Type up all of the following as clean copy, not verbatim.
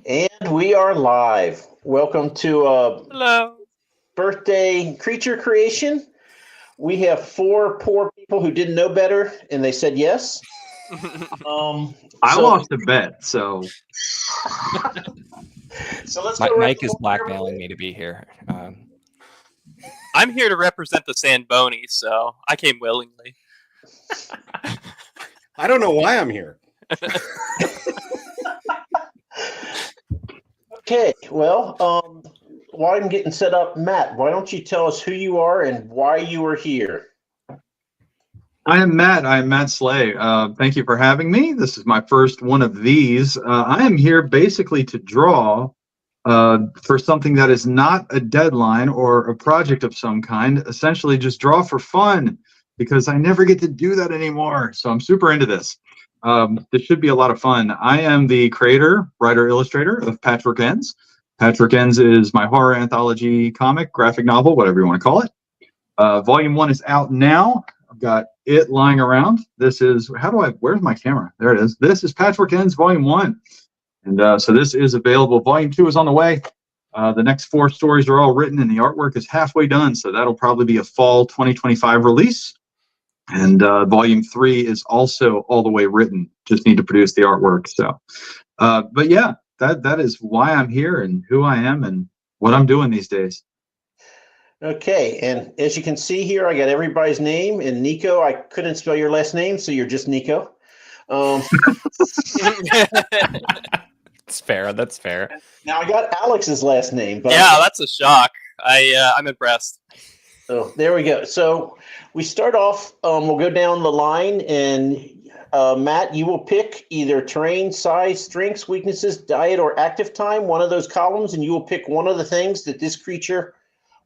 And we are live. Welcome to Hello. birthday creature creation. We have four poor people who didn't know better, and they said yes. Um, I so, lost a bet, so so let's go. Mike is blackmailing me to be here. I'm here to represent the Sandboni, so I came willingly. I don't know why I'm here. Okay. Well, while I'm getting set up, Matt, why don't you tell us who you are and why you are here? I am Matt. I am Matt Slay. Thank you for having me. This is my first one of these. I am here basically to draw for something that is not a deadline or a project of some kind. Essentially, just draw for fun because I never get to do that anymore. So I'm super into this. This should be a lot of fun. I am the creator, writer, illustrator of Patchwork Ends. Patchwork Ends is my horror anthology comic, graphic novel, whatever you want to call it. Volume 1 is out now. I've got it lying around. This is, where's my camera? There it is. This is Patchwork Ends Volume 1. And so this is available. Volume 2 is on the way. The next 4 stories are all written and the artwork is halfway done. So that'll probably be a fall 2025 release. And Volume 3 is also all the way written. Just need to produce the artwork. So, but yeah, that is why I'm here and who I am and what I'm doing these days. Okay, and as you can see here, I got everybody's name. And Nico, I couldn't spell your last name, so you're just Nico. It's fair. That's fair. Now I got Alex's last name. But Yeah, that's a shock. I'm impressed. So there we go. So we start off, we'll go down the line, and Matt, you will pick either terrain, size, strengths, weaknesses, diet, or active time, one of those columns, and you will pick one of the things that this creature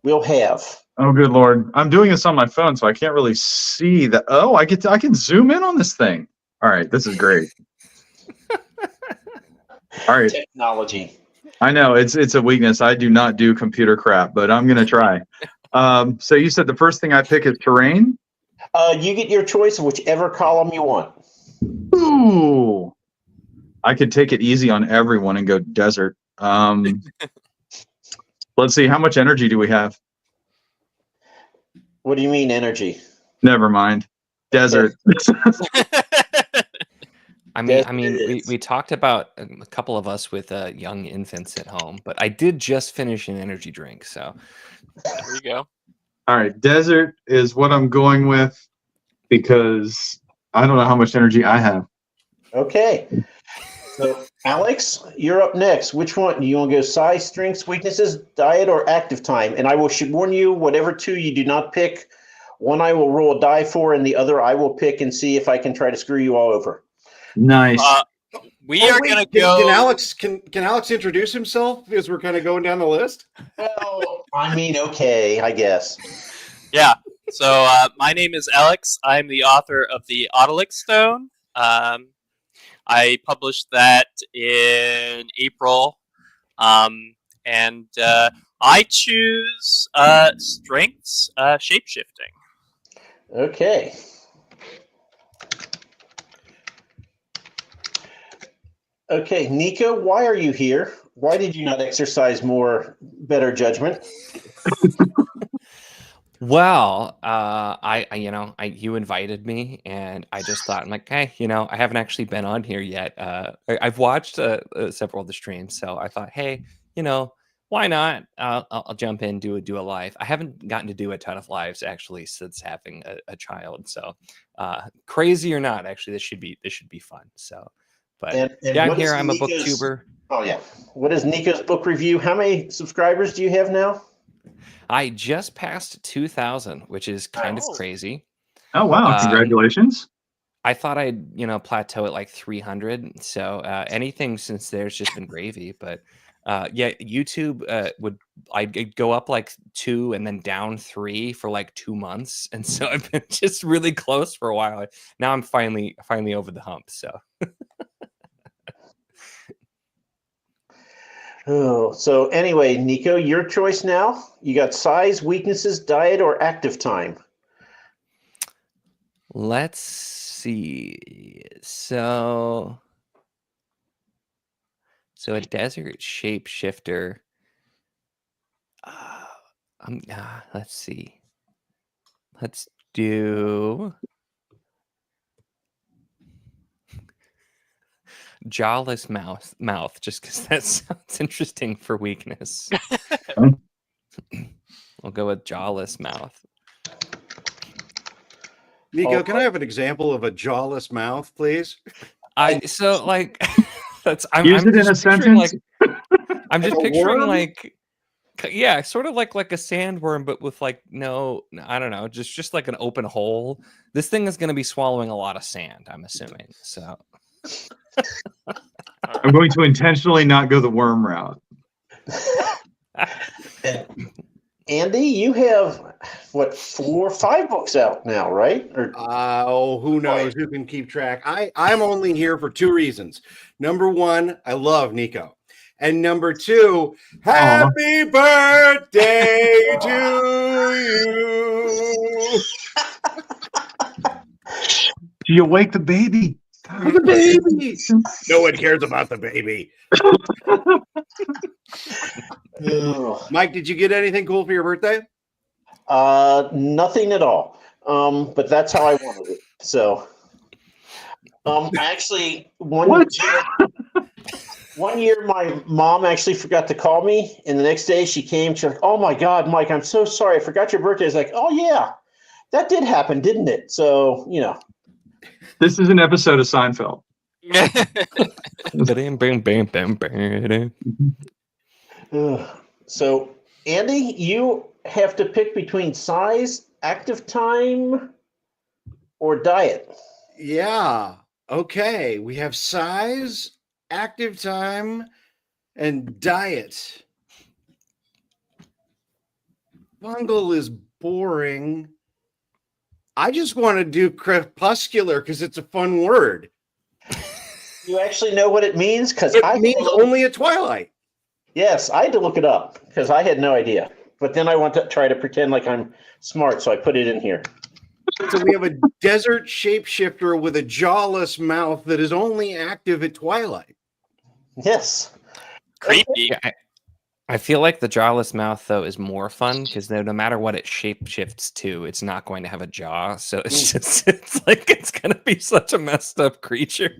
will have. Oh, good Lord. I'm doing this on my phone, so I can't really see that. Oh, I can zoom in on this thing. All right, this is great. All right. Technology. I know it's a weakness. I do not do computer crap, but I'm going to try. So you said the first thing I pick is terrain? You get your choice of whichever column you want. Ooh. I could take it easy on everyone and go desert. Let's see, how much energy do we have? What do you mean energy? Never mind. Desert. I mean, we talked about a couple of us with young infants at home, but I did just finish an energy drink, so There you go. All right, desert is what I'm going with because I don't know how much energy I have. Okay. So, Alex, you're up next. Which one? Do you want to go size, strengths, weaknesses, diet, or active time? And I will warn you, whatever two you do not pick, one I will roll a die for, and the other I will pick and see if I can try to screw you all over. Nice. We are going to go. Can Alex introduce himself as we're kind of going down the list? Well, I mean, okay, I guess. Yeah. So my name is Alex. I'm the author of the Autolyx Stone. I published that in April. And I choose strengths, shapeshifting. Okay. Okay, Nico, why are you here? Why did you not exercise more better judgment? well, you invited me, and I just thought, I'm like, hey, I haven't actually been on here yet. I've watched several of the streams, so I thought, hey, why not? I'll jump in, do a live. I haven't gotten to do a ton of lives actually since having a child, so crazy or not, actually, this should be fun. So, but And yeah, I'm what here. is I'm a Nico's- booktuber. Oh, yeah. What is Nico's book review? How many subscribers do you have now? I just passed 2,000, which is kind of Nice. crazy. Oh, wow. Congratulations. I thought I'd, plateau at like 300. So anything since there's just been gravy. But yeah, YouTube I'd go up like 2 and then down 3 for like 2 months. And so I've been just really close for a while. Now I'm finally over the hump. So Oh, so anyway, Nico, your choice now. You got size, weaknesses, diet, or active time. let's see. So So a desert shapeshifter. Let's see. Let's do jawless mouth, just because that sounds interesting for weakness. We'll go with jawless mouth. Nico, can I have an example of a jawless mouth, please? So like that's Use it in a sentence. I'm just Like a picturing worm? like yeah, sort of like a sandworm, but with like no, I don't know, just like an open hole. This thing is going to be swallowing a lot of sand, I'm assuming. So I'm going to intentionally not go the worm route. Andy, you have what 4 or 5 books out now, right? Or Who knows? Who can keep track? I'm only here for 2 reasons. Number 1, I love Nico. And number 2, happy birthday to you. Do you wake the baby? The baby. No one cares about the baby. Mike, did you get anything cool for your birthday? Nothing at all. But that's how I wanted it. So, actually, one year, my mom actually forgot to call me, and the next day she came. She's like, "Oh my God, Mike, I'm so sorry. I forgot your birthday." I was like, "Oh yeah, that did happen, didn't it?" So, This is an episode of Seinfeld. So, Andy, you have to pick between size, active time, or diet. Yeah. Okay. We have size, active time, and diet. Bungle is boring. I just want to do crepuscular because it's a fun word. You actually know what it means? Because It means only at twilight. Yes, I had to look it up because I had no idea. But then I want to try to pretend like I'm smart, so I put it in here. So we have a desert shapeshifter with a jawless mouth that is only active at twilight. Yes. Creepy. I feel like the jawless mouth though is more fun because no matter what it shapeshifts to, it's not going to have a jaw. So it's like it's gonna be such a messed up creature.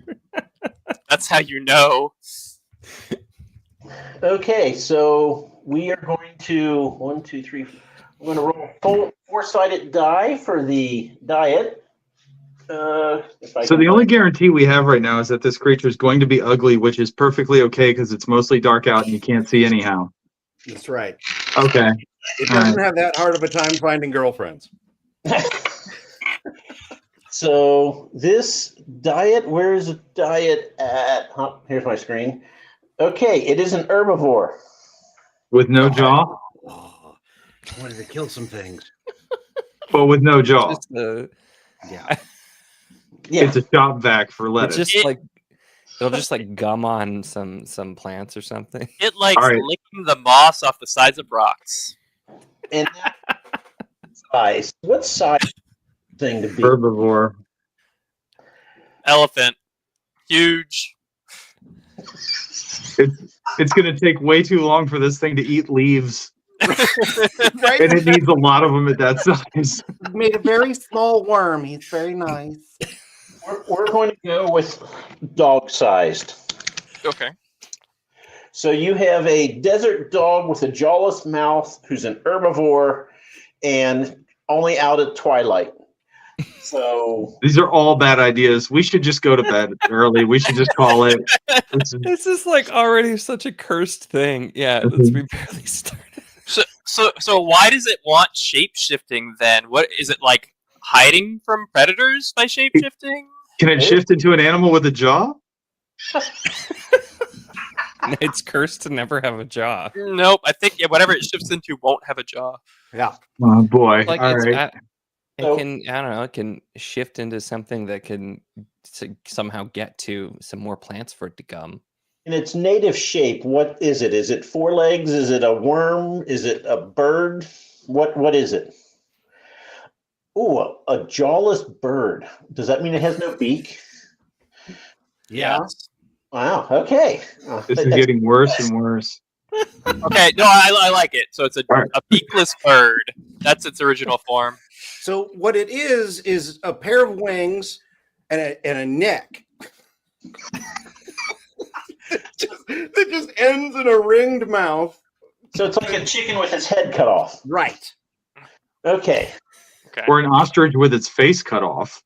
That's how you know. Okay, so we are going to 1, 2, 3. I'm going to roll a 4-sided die for the diet. So the only guarantee we have right now is that this creature is going to be ugly, which is perfectly okay because it's mostly dark out and you can't see anyhow. That's right. Okay. It doesn't have that hard of a time finding girlfriends. So this diet, where is the diet at? Here's my screen. Okay, it is an herbivore. With no jaw? Oh, I wanted to kill some things. But with no jaw. Yeah. It's a chop back for lettuce. It's just like it'll just like gum on some plants or something. It likes All right. licking the moss off the sides of rocks. And size. What size thing to be? Herbivore. Elephant. Huge. It's going to take way too long for this thing to eat leaves. Right? And it needs a lot of them at that size. He's made a very small worm. He's very nice. We're going to go with dog-sized. Okay. So you have a desert dog with a jawless mouth who's an herbivore and only out at twilight. So These are all bad ideas. We should just go to bed early. We should just call it. This is like already such a cursed thing. Yeah, let's be barely started. So why does it want shape shifting then? What is it like hiding from predators by shape shifting? Can it shift into an animal with a jaw? It's cursed to never have a jaw. Nope. I think whatever it shifts into won't have a jaw. Yeah. Oh boy! Like All it's right. it can, I don't know, it can shift into something that can somehow get to some more plants for it to gum. in its native shape, what is it? Is it 4 legs? Is it a worm? Is it a bird? What is it? Ooh, a jawless bird. Does that mean it has no beak? Yeah. Wow. Okay. This is getting worse and worse. Okay, no, I like it. So it's a beakless bird. That's its original form. So what it is a pair of wings and a neck that just ends in a ringed mouth. So it's like a chicken with its head cut off. Right. Okay. Okay. Or an ostrich with its face cut off.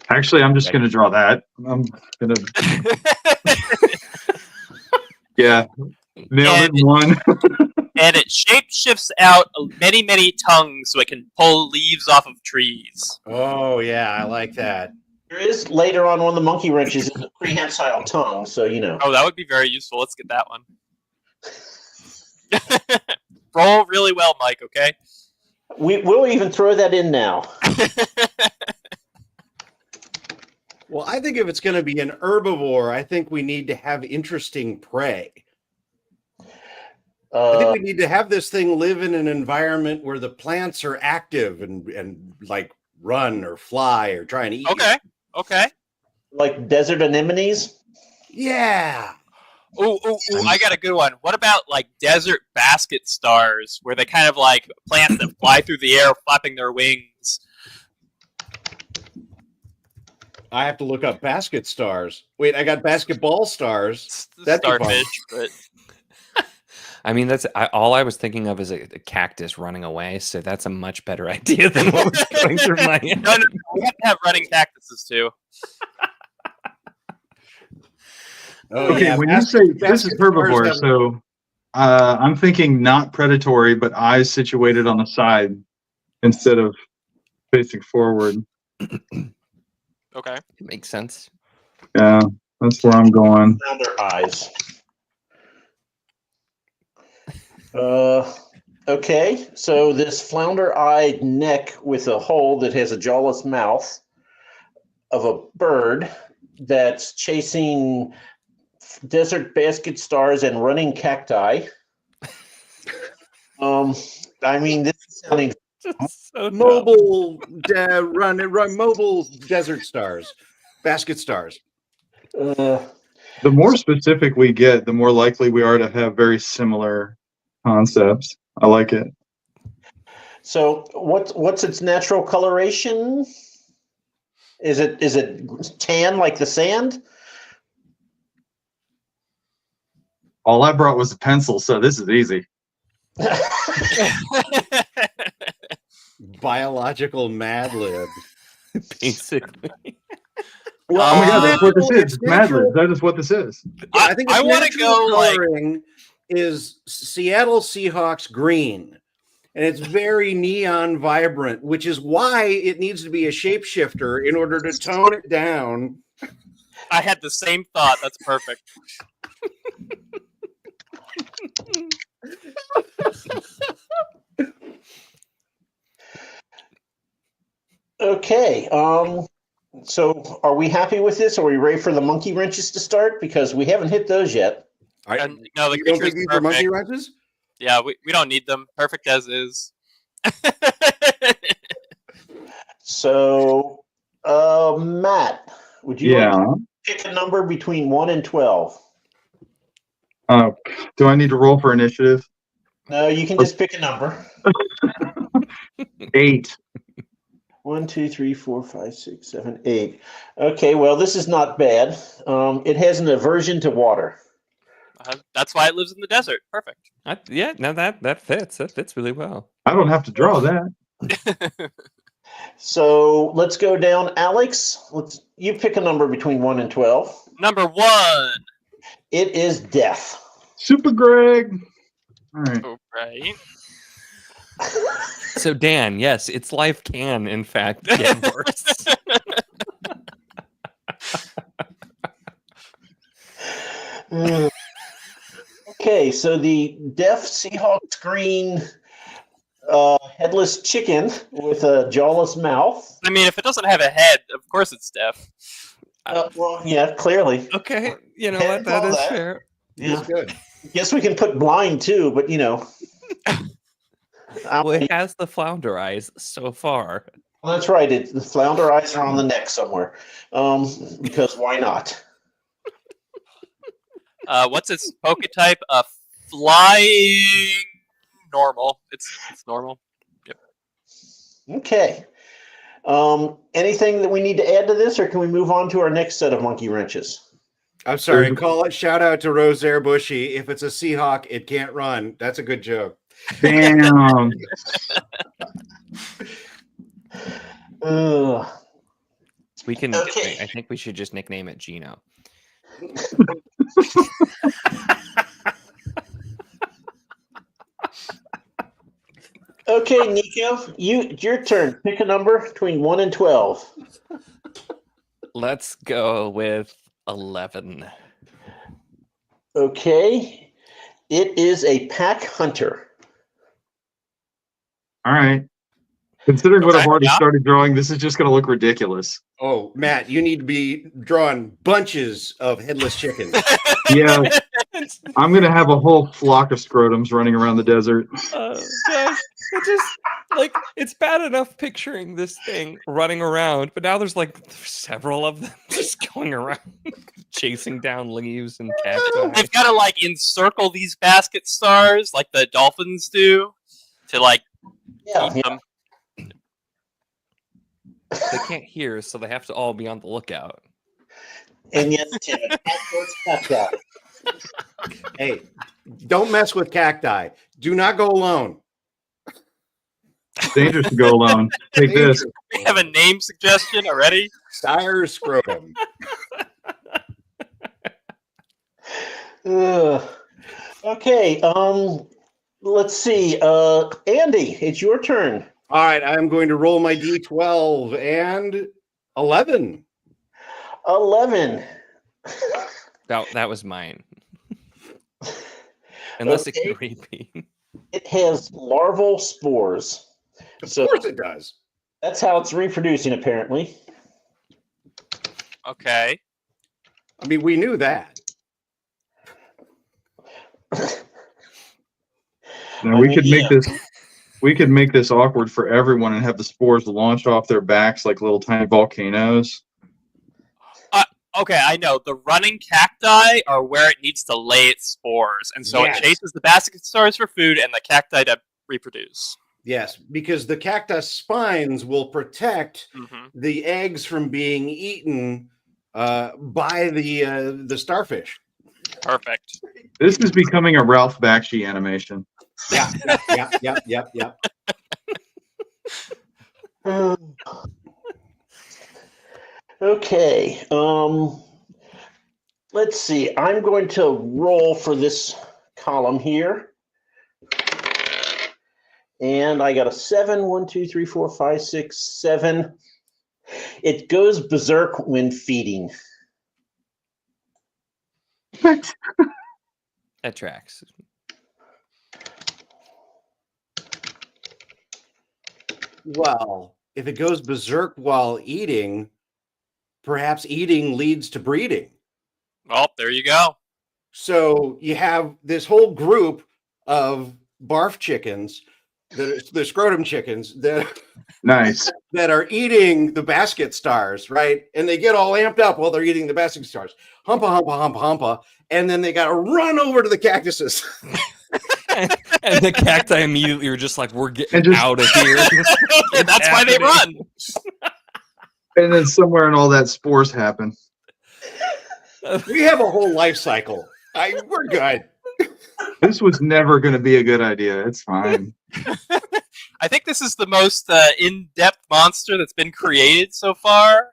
Actually, I'm just going to draw that. I'm going to. Yeah. Nailed it in one. And it shapeshifts out many, many tongues so it can pull leaves off of trees. Oh yeah, I like that. There is later on one of the monkey wrenches is a prehensile tongue, so you know. Oh, that would be very useful. Let's get that one. Roll really well, Mike, okay? We'll even throw that in now. Well, I think if it's going to be an herbivore, I think we need to have interesting prey. I think we need to have this thing live in an environment where the plants are active and like run or fly or try and eat. Okay. Like desert anemones? Yeah. Oh, I got a good one. What about like desert basket stars, where they kind of like plants that fly through the air, flapping their wings? I have to look up basket stars. Wait, I got basketball stars. That's Starfish, but I mean, all I was thinking of is a cactus running away. So that's a much better idea than what was going through my head. no, we have to have running cactuses too. Oh, Okay, yeah, when you say this is basket stars herbivore, have- so I'm thinking not predatory, but eyes situated on the side instead of facing forward. Okay. It makes sense. Yeah, that's where I'm going. Now their eyes. Okay, so this flounder-eyed neck with a hole that has a jawless mouth of a bird that's chasing desert basket stars and running cacti. I mean, this is sounding So dumb. mobile run mobile desert stars, basket stars. uh, The more specific we get, the more likely we are to have very similar concepts. I like it. so what's its natural coloration? Is it tan like the sand? All I brought was a pencil, so this is easy. Biological Mad Lib. Basically. Well, Oh my god, that's what this It's is. Mad natural. Libs. That is what this is. I think I its want to natural go like coloring is Seattle Seahawks green, and it's very neon vibrant, which is why it needs to be a shapeshifter in order to tone it down. I had the same thought. That's perfect. Okay. So are we happy with this? Are we ready for the monkey wrenches to start? Because we haven't hit those yet. And, no, the You don't creature's think these are monkey perfect. wrenches? Yeah, we don't need them. Perfect as is. So, Matt, would you like to pick a number between 1 and 12? Do I need to roll for initiative? No, you can just pick a number. 8. 1, 2, 3, 4, 5, 6, 7, 8. Okay, well, this is not bad. It has an aversion to water. That's why it lives in the desert. Perfect. Yeah, no, that fits. That fits really well. I don't have to draw that. So let's go down. Alex, you pick a number between 1 and 12. Number 1. It is death. Super Greg. All right. Oh, right. So Dan, yes, its life can in fact get worse. Okay, so the deaf Seahawks green headless chicken with a jawless mouth. I mean, if it doesn't have a head, of course it's deaf. Well, yeah, clearly. Okay, you know Yeah, what? That all is that. fair. Yeah. It's good. Guess we can put blind too, but you know. Well, it has the flounder eyes so far. That's right. The flounder eyes are on the neck somewhere. Because why not? What's its Poketype? Flying normal. It's normal. Yep. Okay. Anything that we need to add to this, or can we move on to our next set of monkey wrenches? I'm sorry. Call it. Shout out to Rosaire Bushy. If it's a Seahawk, it can't run. That's a good joke. Damn. We can. Okay. I think we should just nickname it Gino. Okay, Nico, your turn. Pick a number between 1 and 12. Let's go with 11. Okay. It is a pack hunter. All right. Considering what Okay, I've already yeah. started drawing, this is just going to look ridiculous. Oh, Matt, you need to be drawing bunches of headless chickens. Yeah, I'm going to have a whole flock of scrotums running around the desert. Gosh, it just like it's bad enough picturing this thing running around, but now there's like several of them just going around chasing down leaves and cacti. They've got to like encircle these basket stars like the dolphins do to like Yeah. eat them. They can't hear, so they have to all be on the lookout. And yes, Tim, a cat goes cacti. Hey, don't mess with cacti. Do not go alone. It's dangerous to go alone. Take this. We have a name suggestion already. Dire scrotum. Okay, let's see. Andy, it's your turn. All right, I'm going to roll my D12 and 11. 11. That was mine. Unless Okay. it can repeat. It has larval spores. Of So course it does. that's how it's reproducing, apparently. Okay. I mean, we knew that. Now, we could make Yeah. this. We could make this awkward for everyone and have the spores launch off their backs like little tiny volcanoes. Okay, I know. The running cacti are where it needs to lay its spores, and so Yes. it chases the basket stars for food and the cacti to reproduce. Yes, because the cactus spines will protect Mm-hmm. the eggs from being eaten by the starfish. Perfect. This is becoming a Ralph Bakshi animation. Yeah, yeah. Okay. Let's see. I'm going to roll for this column here. And I got a 7. 1, 2, 3, 4, 5, 6, 7. It goes berserk when feeding. What? That tracks. Well, if it goes berserk while eating, perhaps eating leads to breeding. Well, there you go. So you have this whole group of barf chickens, the scrotum chickens Nice. that are eating the basket stars, right? And they get all amped up while they're eating the basket stars. Humpa, humpa, humpa, humpa. And then they got to run over to the cactuses. And the cacti immediately are just like, we're getting And just- out of here. And that's why they run. And then somewhere in all that spores happen. We have a whole life cycle. We're good. This was never going to be a good idea. It's fine. I think this is the most in-depth monster that's been created so far.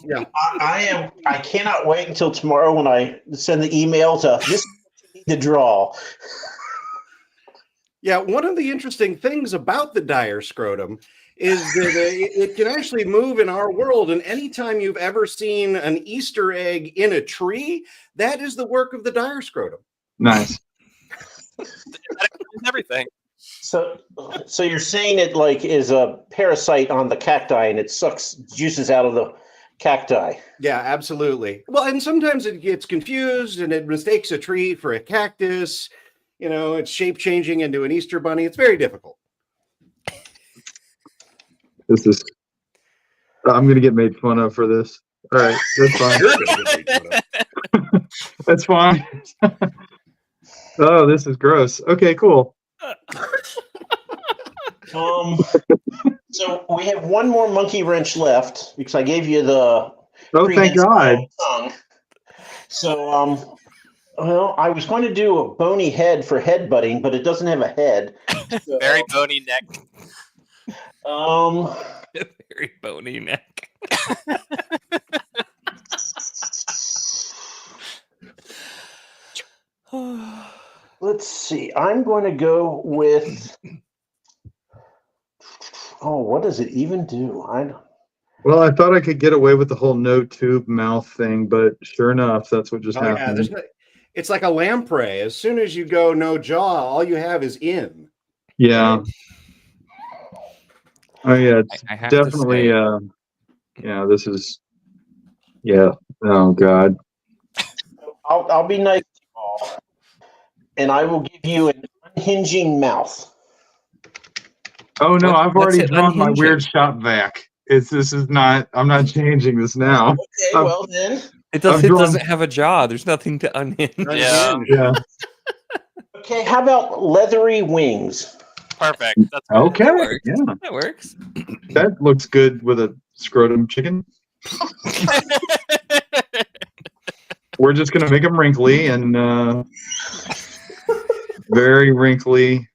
Yeah. I cannot wait until tomorrow when I send the email to this is what you need to draw. Yeah, one of the interesting things about the dire scrotum is that it can actually move in our world. And anytime you've ever seen an Easter egg in a tree, that is the work of the dire scrotum. Nice. That explains everything. So you're saying it like is a parasite on the cacti and it sucks juices out of the cacti. Yeah, absolutely. Well, and sometimes it gets confused and it mistakes a tree for a cactus. You know, it's shape changing into an Easter bunny. It's very difficult. This is I'm gonna get made fun of for this. All right, that's fine. You're gonna get made fun of. That's fine. Oh, this is gross. Okay, cool. So we have one more monkey wrench left because I gave you the Thank God. tongue. So well, I was going to do a bony head for headbutting, but it doesn't have a head. So, Very bony neck. Very bony neck. Let's see. I'm going to go with. Oh, what does it even do? Well, I thought I could get away with the whole no tube mouth thing, but sure enough, that's what just happened. Yeah, it's like a lamprey. As soon as you go no jaw, all you have is in. Yeah. Oh yeah, it's I have definitely. to say, Yeah, this is. Yeah. Oh God. I'll be nice to you all, and I will give you an unhinging mouth. Oh no, I've what's already it drawn my unhinging? weird shop vac. This is not. I'm not changing this now. Okay, well then. it I've drawn- doesn't have a jaw. There's nothing to unhinge. Yeah. Yeah. Okay, how about leathery wings? Perfect. That's good. Okay. That works. Yeah, That works. that looks good with a scrotum chicken. We're just gonna make them wrinkly and very wrinkly.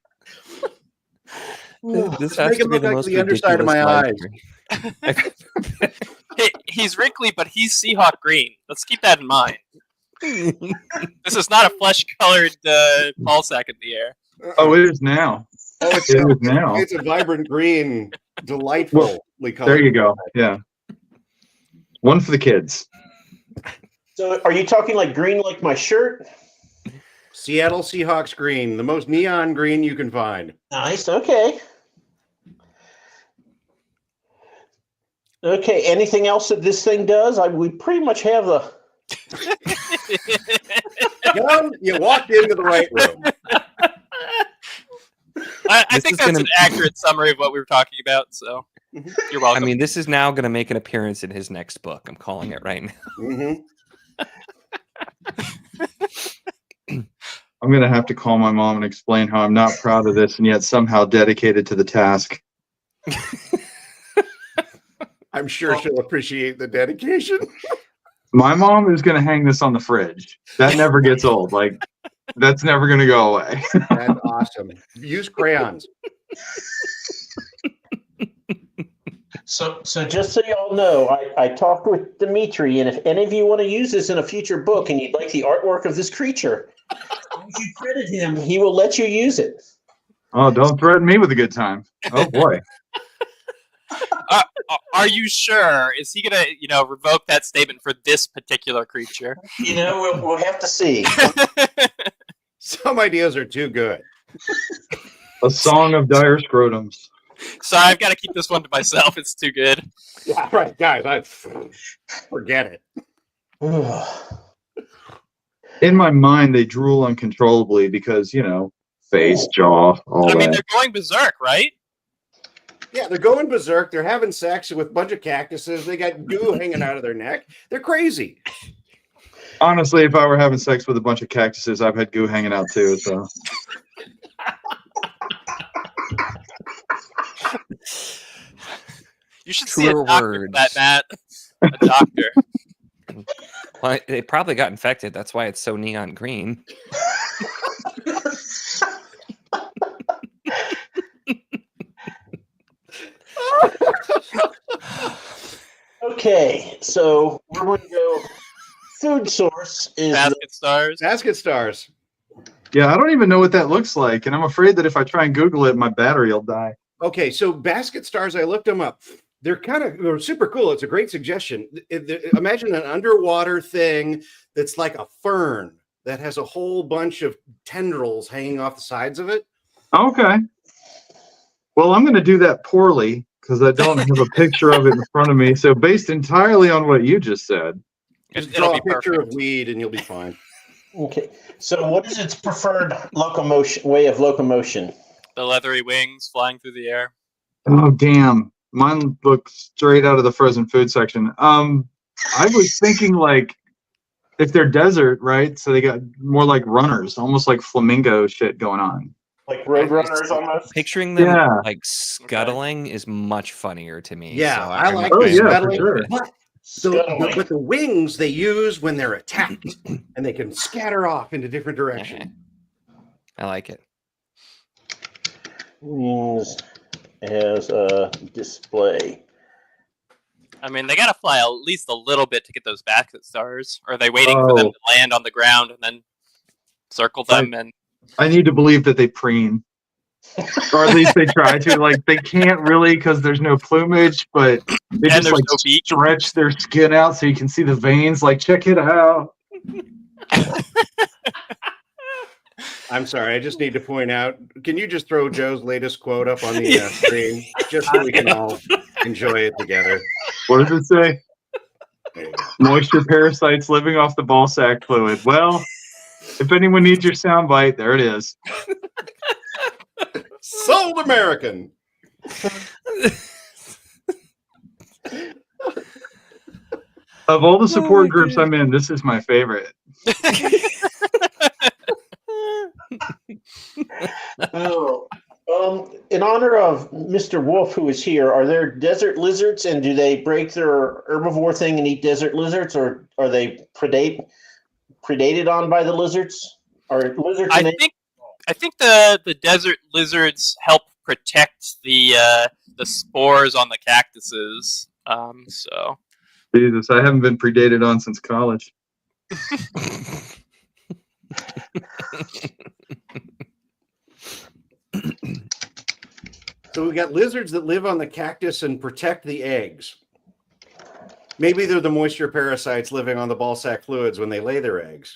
This Make has it to be look the like most the underside of ridiculous my live eyes. stream. Hey, he's wrinkly, but he's Seahawk green. Let's keep that in mind. This is not a flesh-colored ball sack in the air. Oh, it is now. Oh, It is now. it's a vibrant green, delightfully colored. There you go. Yeah. One for the kids. So, are you talking like green, like my shirt? Seattle Seahawks green, the most neon green you can find. Nice. Okay. Okay. Anything else that this thing does? We pretty much have the. You walked into the right room. I This think is that's gonna- an accurate summary of what we were talking about. So you're welcome. I mean, this is now going to make an appearance in his next book. I'm calling it right now. Mhm. I'm gonna have to call my mom and explain how I'm not proud of this and yet somehow dedicated to the task. I'm sure she'll appreciate the dedication. My mom is gonna hang this on the fridge. That never gets old. Like that's never gonna go away. That's awesome. Use crayons. So just so y'all know, I talked with Dimitri, and if any of you want to use this in a future book and you'd like the artwork of this creature, if you credit him, he will let you use it. Oh, don't threaten me with a good time. Oh boy. Are you sure? Is he gonna, revoke that statement for this particular creature? We'll have to see. Some ideas are too good. A song of dire scrotums. So I've got to keep this one to myself. It's too good. Yeah, right, guys. Forget it. In my mind, they drool uncontrollably because, face, jaw, all I mean, that. they're going berserk, right? Yeah, they're going berserk. They're having sex with a bunch of cactuses. They got goo hanging out of their neck. They're crazy. Honestly, if I were having sex with a bunch of cactuses, I've had goo hanging out too. So You should see a Truer doctor for words. that, Matt. A doctor. Well, it probably got infected. That's why it's so neon green. Okay, so we're going to go. Food source is Basket stars. Basket stars. yeah, I don't even know what that looks like, and I'm afraid that if I try and Google it, my battery will die. Okay, so basket stars, I looked them up. They're super cool. It's a great suggestion. Imagine an underwater thing that's like a fern that has a whole bunch of tendrils hanging off the sides of it. Okay. Well, I'm going to do that poorly because I don't have a picture of it in front of me. So based entirely on what you just said. Just It'll draw be a picture perfect. of weed and you'll be fine. okay. So what is its preferred way of locomotion? The leathery wings flying through the air. Oh, damn. Mine looks straight out of the frozen food section. I was thinking like if they're desert, right? So they got more like runners, almost like flamingo shit going on. Like road runners almost. Picturing them Yeah. like scuttling is much funnier to me. Yeah, so I like Oh, the yeah, for scuttling. sure. But the wings they use when they're attacked, and they can scatter off into different directions. I like it. Wings as a display. I mean, they got to fly at least a little bit to get those basket stars. Or are they waiting for them to land on the ground and then circle them? I need to believe that they preen. Or at least they try to. Like, they can't really because there's no plumage, but they just like stretch their skin out so you can see the veins. Like, check it out. I'm sorry, I just need to point out, can you just throw Joe's latest quote up on the screen just so we can all enjoy it together? What does it say? Moisture parasites living off the ball sack fluid. Well, if anyone needs your soundbite, there it is. Sold American. Of all the support groups I'm in, this is my favorite. In honor of Mr. Wolf, who is here, are there desert lizards, and do they break their herbivore thing and eat desert lizards, or are they predated on by the lizards? Are lizards? I think the desert lizards help protect the spores on the cactuses. So. Jesus, I haven't been predated on since college. So we got lizards that live on the cactus and protect the eggs. Maybe they're the moisture parasites living on the ball sack fluids when they lay their eggs.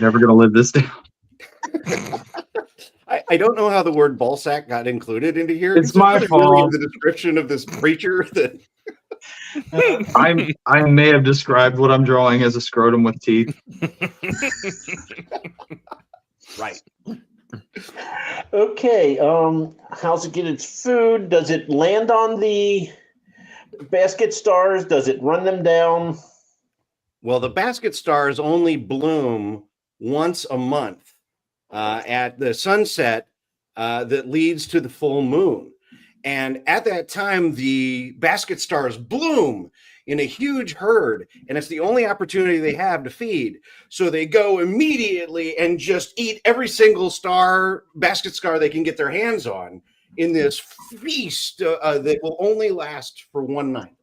Never gonna live this down. I don't know how the word ball sack got included into here. It's my fault. The description of this creature that I may have described what I'm drawing as a scrotum with teeth. Right. Okay. How's it get its food? Does it land on the basket stars? Does it run them down? Well, the basket stars only bloom once a month at the sunset that leads to the full moon. And at that time, the basket stars bloom in a huge herd, and it's the only opportunity they have to feed. So they go immediately and just eat every single basket star they can get their hands on in this feast that will only last for one night.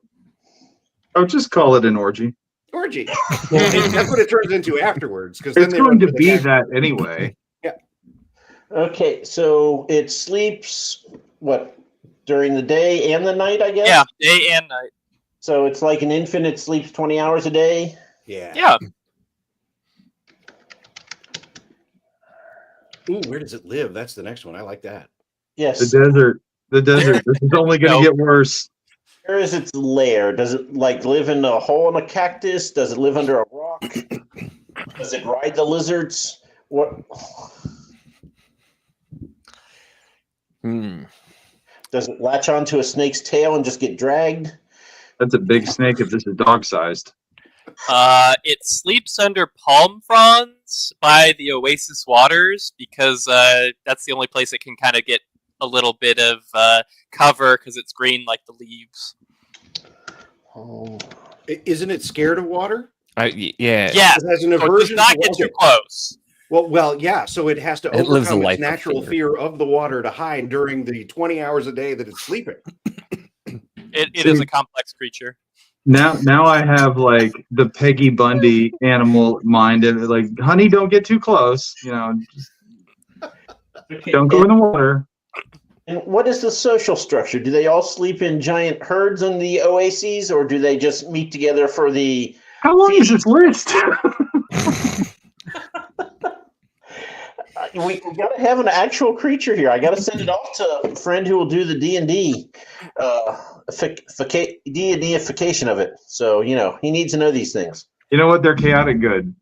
Oh, just call it an orgy. Orgy. Well, that's what it turns into afterwards. Because it's going to be that anyway. Yeah. Okay, so it sleeps during the day and the night, I guess? Yeah, day and night. So it's like an infant, it sleeps 20 hours a day? Yeah. Yeah. Ooh, where does it live? That's the next one. I like that. Yes. The desert. This is only going to get worse. Where is its lair? Does it live in a hole in a cactus? Does it live under a rock? Does it ride the lizards? What? Does it latch onto a snake's tail and just get dragged? That's a big snake if this is dog-sized. It sleeps under palm fronds by the oasis waters because that's the only place it can kind of get a little bit of cover because it's green like the leaves. Oh. Isn't it scared of water? Yeah. Yeah. It has an So it does aversion not to get water. too close. Well, yeah. So it has to It lives a overcome life its of natural fear of the water to hide during the 20 hours a day that it's sleeping. It is a complex creature. Now I have like the Peggy Bundy animal mind, and like, honey, don't get too close. Don't go in the water. And what is the social structure? Do they all sleep in giant herds in the oases, or do they just meet together for the... How long is this list? We got to have an actual creature here. I got to send it off to a friend who will do the D&D D&Dification of it. So, he needs to know these things. You know what? They're chaotic good.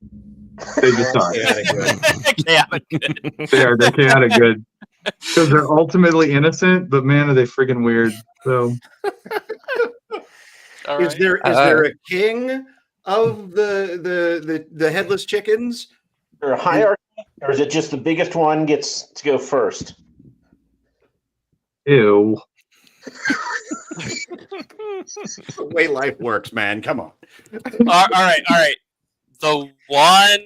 They just are. Chaotic good. They're chaotic good. because they're ultimately innocent, but man, are they friggin' weird. So All Is right. there a king of the headless chickens? Or a hierarchy, or is it just the biggest one gets to go first? ew. That's the way life works, man. Come on. All right. The one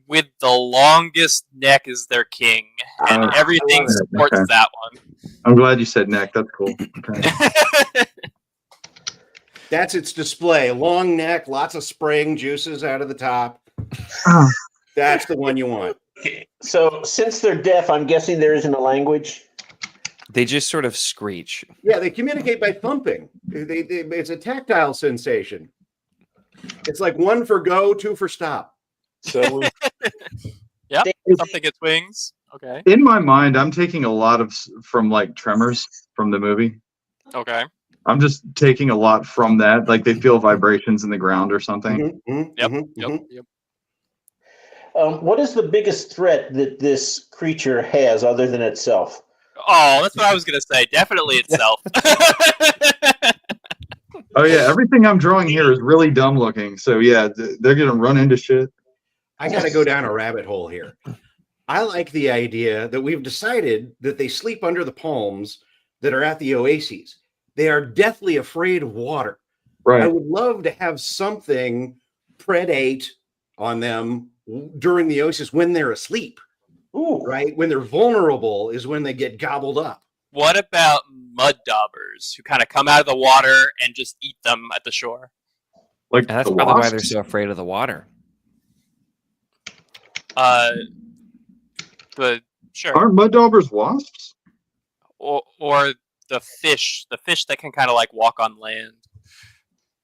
with the longest neck is their king, and everything love it. supports Okay. that I'm glad you said neck. That's cool. Okay. one. That's its display. Long neck, lots of spraying juices out of the top. Oh, That's the one you want. Okay. So since they're deaf, I'm guessing there isn't a language. They just sort of screech. Yeah, they communicate by thumping. It's a tactile sensation. It's like 1 for go, 2 for stop. So Yep. they- Something gets wings. Okay. in my mind, I'm taking a lot from like Tremors from the movie. Okay. I'm just taking a lot from that. Like they feel vibrations in the ground or something. Yep. what is the biggest threat that this creature has other than itself? Oh, that's what I was gonna say. Definitely itself. Oh yeah, everything I'm drawing here is really dumb looking. So yeah, they're gonna run into shit. I got to go down a rabbit hole here. I like the idea that we've decided that they sleep under the palms that are at the oases. They are deathly afraid of water. I Right. would love to have something predate on them during the oasis when they're asleep, Ooh, right? When they're vulnerable is when they get gobbled up. What about mud daubers who kind of come out of the water and just eat them at the shore? Like And that's the probably why they're wasps. so afraid of the water. Sure, Aren't mud daubers wasps? or the fish that can kind of like walk on land.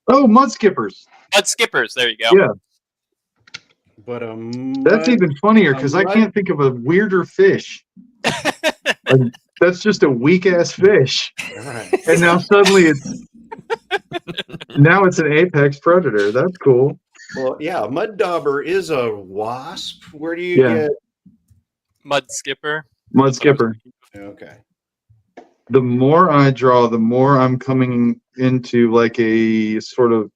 Oh, mud skippers. Mud skippers. There you go. Yeah. But That's even funnier because I mud- can't think of a weirder fish. Like, that's just a weak ass fish. all right. And now suddenly it's an apex predator. That's cool. Well, yeah, mud dauber is a wasp. Where do you get? Mud skipper. Mud skipper. Okay. The more I draw, the more I'm coming into like a sort of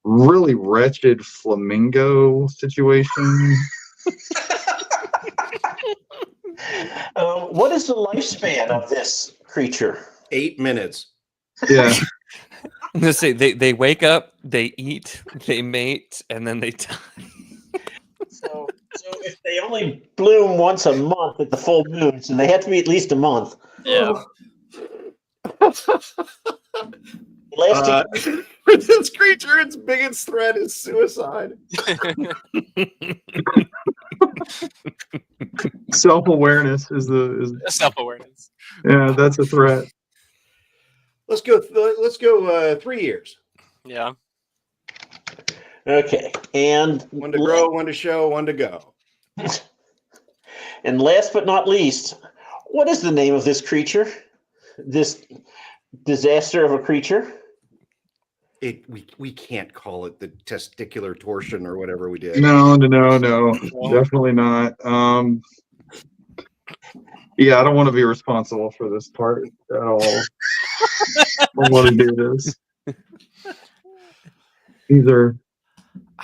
really wretched flamingo situation. what is the lifespan of this creature? 8 minutes. Yeah. I'm gonna say they wake up, they eat, they mate, and then they die. So if they only bloom once a month at the full moon, so they have to be at least a month. Yeah. Elastic For this creature, its biggest threat is suicide. Self-awareness is Self-awareness. yeah, that's a threat. Let's go 3 years. Yeah. Okay, and 1 to grow, 1 to show, 1 to go. And last but not least, what is the name of this creature? This disaster of a creature? We can't call it the testicular torsion or whatever we did. No, definitely not. Yeah, I don't want to be responsible for this part at all. I don't want to do this.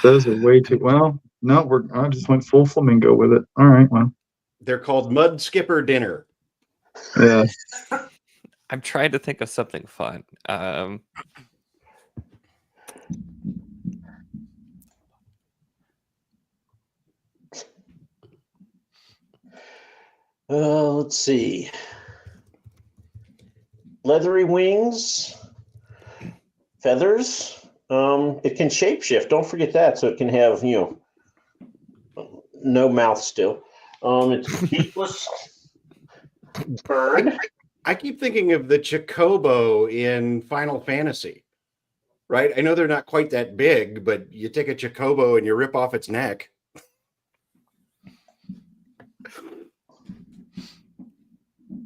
Those are way too well. No, I just went full flamingo with it. All right, well. They're called mud skipper dinner. Yeah. I'm trying to think of something fun. Let's see. Leathery wings, feathers. It can shapeshift. Don't forget that. So it can have, no mouth still. It's a beakless bird. I keep thinking of the Chocobo in Final Fantasy, right? I know they're not quite that big, but you take a Chocobo and you rip off its neck.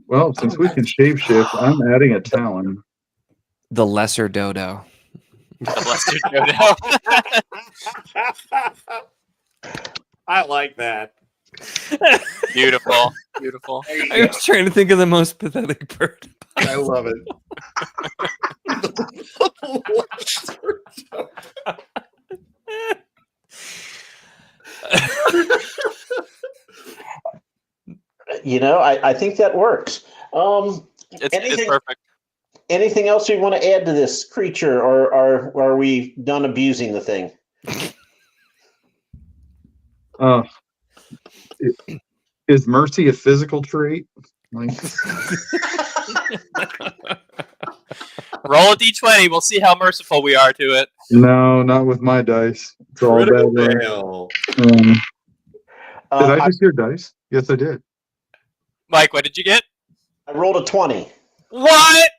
Well, since we can shapeshift, I'm adding a talon. The lesser dodo. The lesser dodo. I like that. Beautiful, beautiful. I was trying to think of the most pathetic bird. I love it. I think that works. It's perfect. Anything else you want to add to this creature, or are we done abusing the thing? Is mercy a physical trait? Like, Roll a d20. We'll see how merciful we are to it. no, not with my dice. It's all Critical bad. fail. Did I just hear dice? Yes, I did. Mike, what did you get? I rolled a 20. What?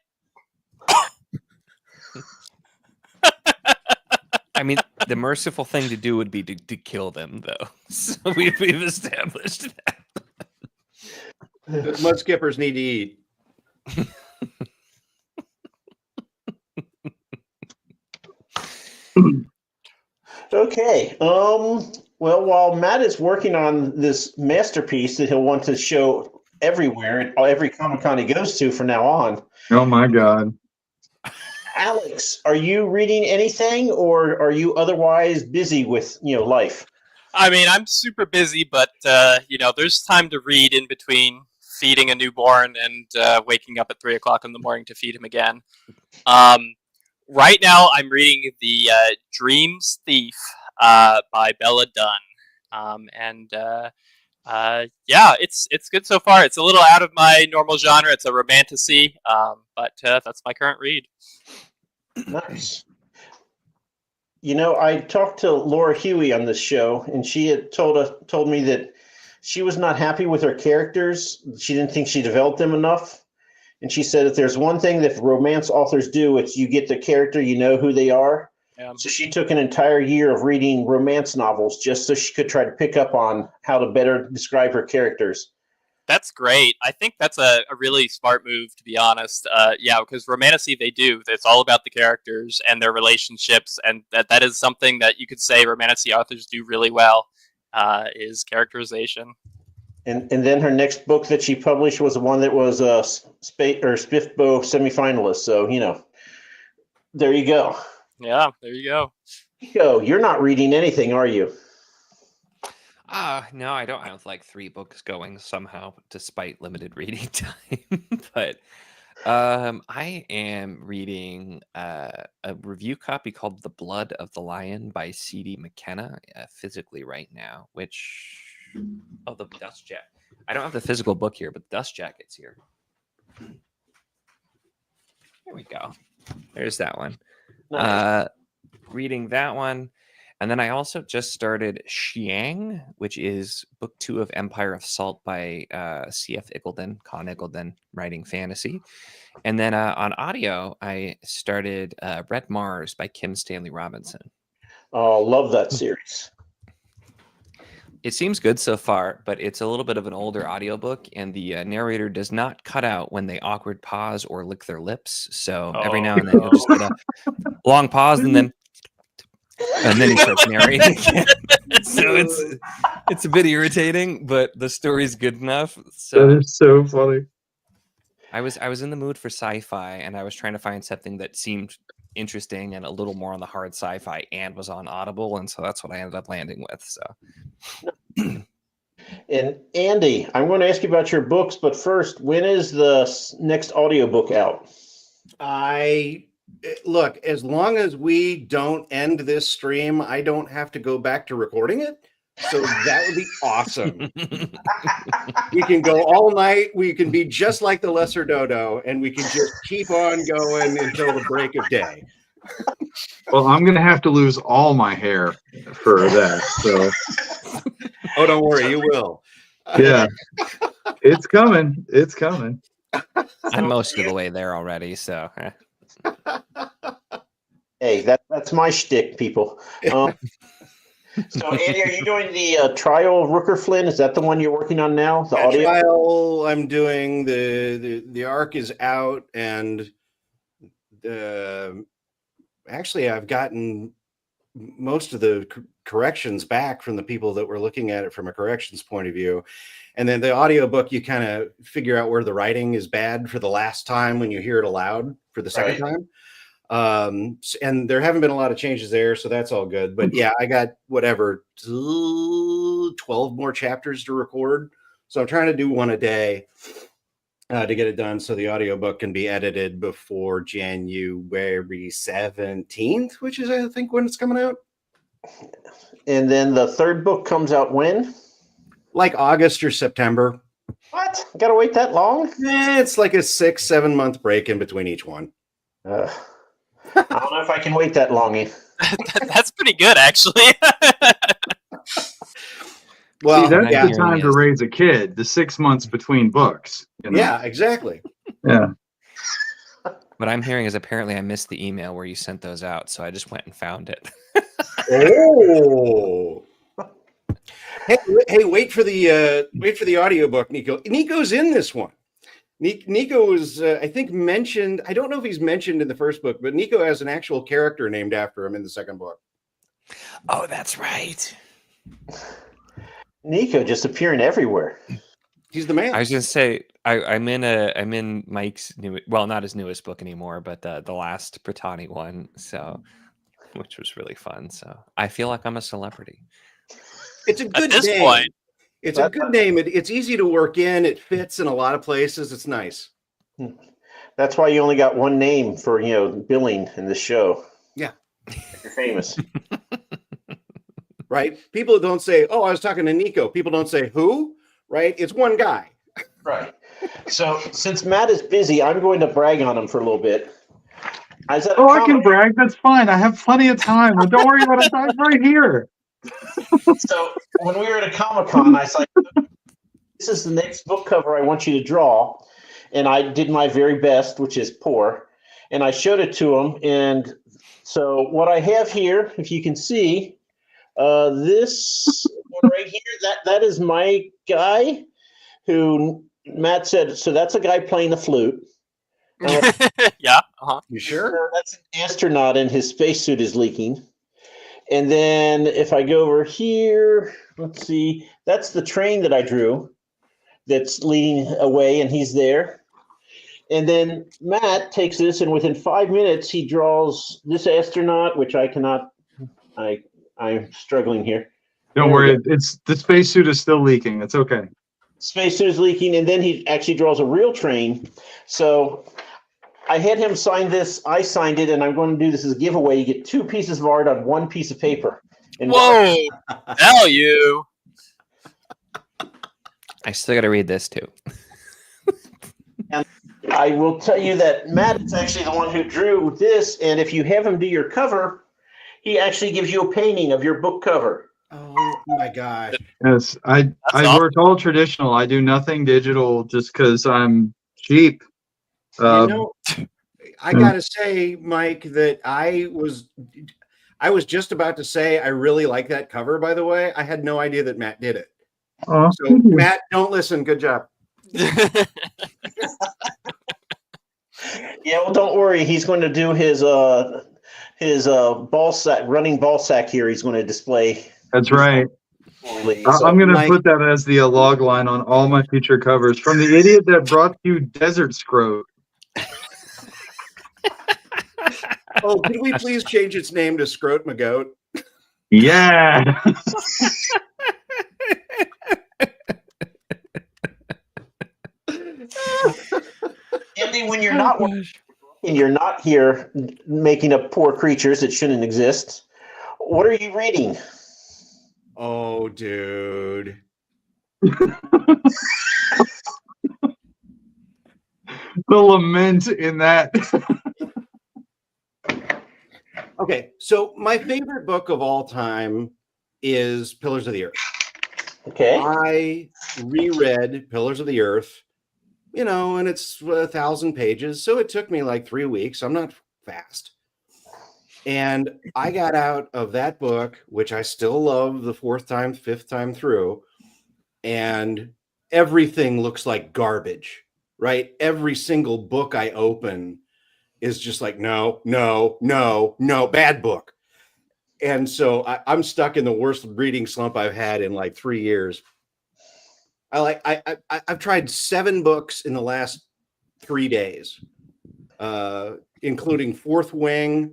I mean, the merciful thing to do would be to kill them, though. So we've established that. The mud skippers need to eat. Okay. Well, while Matt is working on this masterpiece that he'll want to show everywhere at every Comic-Con he goes to from now on, Oh my God. Alex, are you reading anything, or are you otherwise busy with life? I mean, I'm super busy, but there's time to read in between feeding a newborn and waking up at 3:00 in the morning to feed him again. Right now, I'm reading the Dreams Thief by Bella Dunn, it's good so far. It's a little out of my normal genre. It's a romantasy, but that's my current read. Nice. I talked to Laura Huey on this show, and she had told me that she was not happy with her characters. She didn't think she developed them enough. And she said, if there's one thing that romance authors do, it's you get the character, you know who they are. Yeah. So she took an entire year of reading romance novels just so she could try to pick up on how to better describe her characters. That's great. I think that's a really smart move, to be honest. Because romantasy, they do. It's all about the characters and their relationships, and that is something that you could say romantasy authors do really well, is characterization. And then her next book that she published was the one that was a Spiffbo semifinalist. So, there you go. Yeah, there you go. Nico, you're not reading anything, are you? No, I don't have like 3 books going somehow, despite limited reading time. But I am reading a review copy called "The Blood of the Lion" by C.D. McKenna physically right now. The dust jacket. I don't have the physical book here, but the dust jacket's here. Here we go. There's that one. Nice. Reading that one. And then I also just started Xiang, which is book 2 of Empire of Salt by C.F. Con Iggulden, writing fantasy. And then on audio, I started Red Mars by Kim Stanley Robinson. Oh, love that series. It seems good so far, but it's a little bit of an older audiobook, and the narrator does not cut out when they awkward pause or lick their lips. So every now and then you'll just get a long pause, and then he starts narrating again. So it's a bit irritating, but the story's good enough. So That is so funny. I was in the mood for sci-fi, and I was trying to find something that seemed interesting and a little more on the hard sci-fi and was on Audible, and so that's what I ended up landing with. So And Andy, I'm going to ask you about your books, but first, when is the next audiobook out? Look, as long as we don't end this stream, I don't have to go back to recording it. So that would be awesome. We can go all night. We can be just like the Lesser Dodo, and we can just keep on going until the break of day. Well, I'm going to have to lose all my hair for that. So, oh, don't worry, you will. Yeah, it's coming. It's coming. I'm most of the way there already. So, hey, that's my shtick, people. So, Andy, are you doing the trial of Rooker Flynn? Is that the one you're working on now? The audio trial. I'm doing the arc is out, and actually, I've gotten most of the corrections back from the people that were looking at it from a corrections point of view. And then the audiobook, you kind of figure out where the writing is bad for the last time when you hear it aloud for the second time. And there haven't been a lot of changes there, so that's all good. But yeah, I got 12 more chapters to record. So I'm trying to do one a day to get it done so the audiobook can be edited before January 17th, which is, I think, when it's coming out. And then the third book comes out when? Like August or September. What? Gotta wait that long? It's like a 6-7 month break in between each one. I don't know if I can wait that long. That's pretty good, actually. Well, see, that's yeah. the time to raise a kid, the 6 months between books. You know? Yeah, exactly. Yeah. What I'm hearing is apparently I missed the email where you sent those out, so I just went and found it. Oh. Hey, wait for the audiobook, Nico. Nico's in this one. Nico was, I think, mentioned. I don't know if he's mentioned in the first book, but Nico has an actual character named after him in the second book. Oh, that's right. Nico just appearing everywhere. He's the man. I was gonna say I'm in Mike's new, well, not his newest book anymore, but the last Brittani one, so which was really fun. So I feel like I'm a celebrity. It's a good At this name. point. It's a good name. It's easy to work in. It fits in a lot of places. It's nice. That's why you only got one name for billing in the show. Yeah, you're famous. Right? People don't say, "Oh, I was talking to Nico." People don't say who. Right? It's one guy. Right. So since Matt is busy, I'm going to brag on him for a little bit. I can brag. That's fine. I have plenty of time. Don't worry about it. I'm right here. So when we were at a Comic-Con, I was like, this is the next book cover I want you to draw. And I did my very best, which is poor. And I showed it to him. And so what I have here, if you can see, this one right here, that is my guy who Matt said, so that's a guy playing the flute. Yeah. Uh-huh. You sure? That's an astronaut and his spacesuit is leaking. And then if I go over here, let's see, that's the train that I drew that's leading away, and he's there. And then Matt takes this, and within 5 minutes, he draws this astronaut, which I cannot, I'm struggling here. Don't worry, it's the spacesuit is still leaking. It's okay. Spacesuit is leaking, and then he actually draws a real train. So I had him sign this. I signed it, and I'm going to do this as a giveaway. You get 2 pieces of art on 1 piece of paper. And Whoa! Value. I still got to read this too. And I will tell you that Matt is actually the one who drew this, and if you have him do your cover, he actually gives you a painting of your book cover. Oh my gosh! Yes, I work all traditional. I do nothing digital just because I'm cheap. I gotta say, Mike, that I was just about to say I really like that cover. By the way, I had no idea that Matt did it. So Matt, don't listen. Good job. Yeah, well, don't worry. He's going to do his ball sack, running ball sack here. He's going to display. That's right. So, I'm going to put that as the log line on all my future covers. From the idiot that brought you Desert Scroat. Oh, could we please change its name to Scroat McGoat? Yeah. Andy, when you're not working and you're not here making up poor creatures that shouldn't exist, what are you reading? Oh, dude. The lament in that. Okay, so my favorite book of all time is Pillars of the Earth. Okay. I reread Pillars of the Earth, and it's 1,000 pages, so it took me like 3 weeks. I'm not fast. And I got out of that book, which I still love the 4th time, 5th time through, and everything looks like garbage, right? Every single book I open is just like, no, bad book. And so I'm stuck in the worst reading slump I've had in like 3 years. I've tried 7 books in the last 3 days, including Fourth Wing,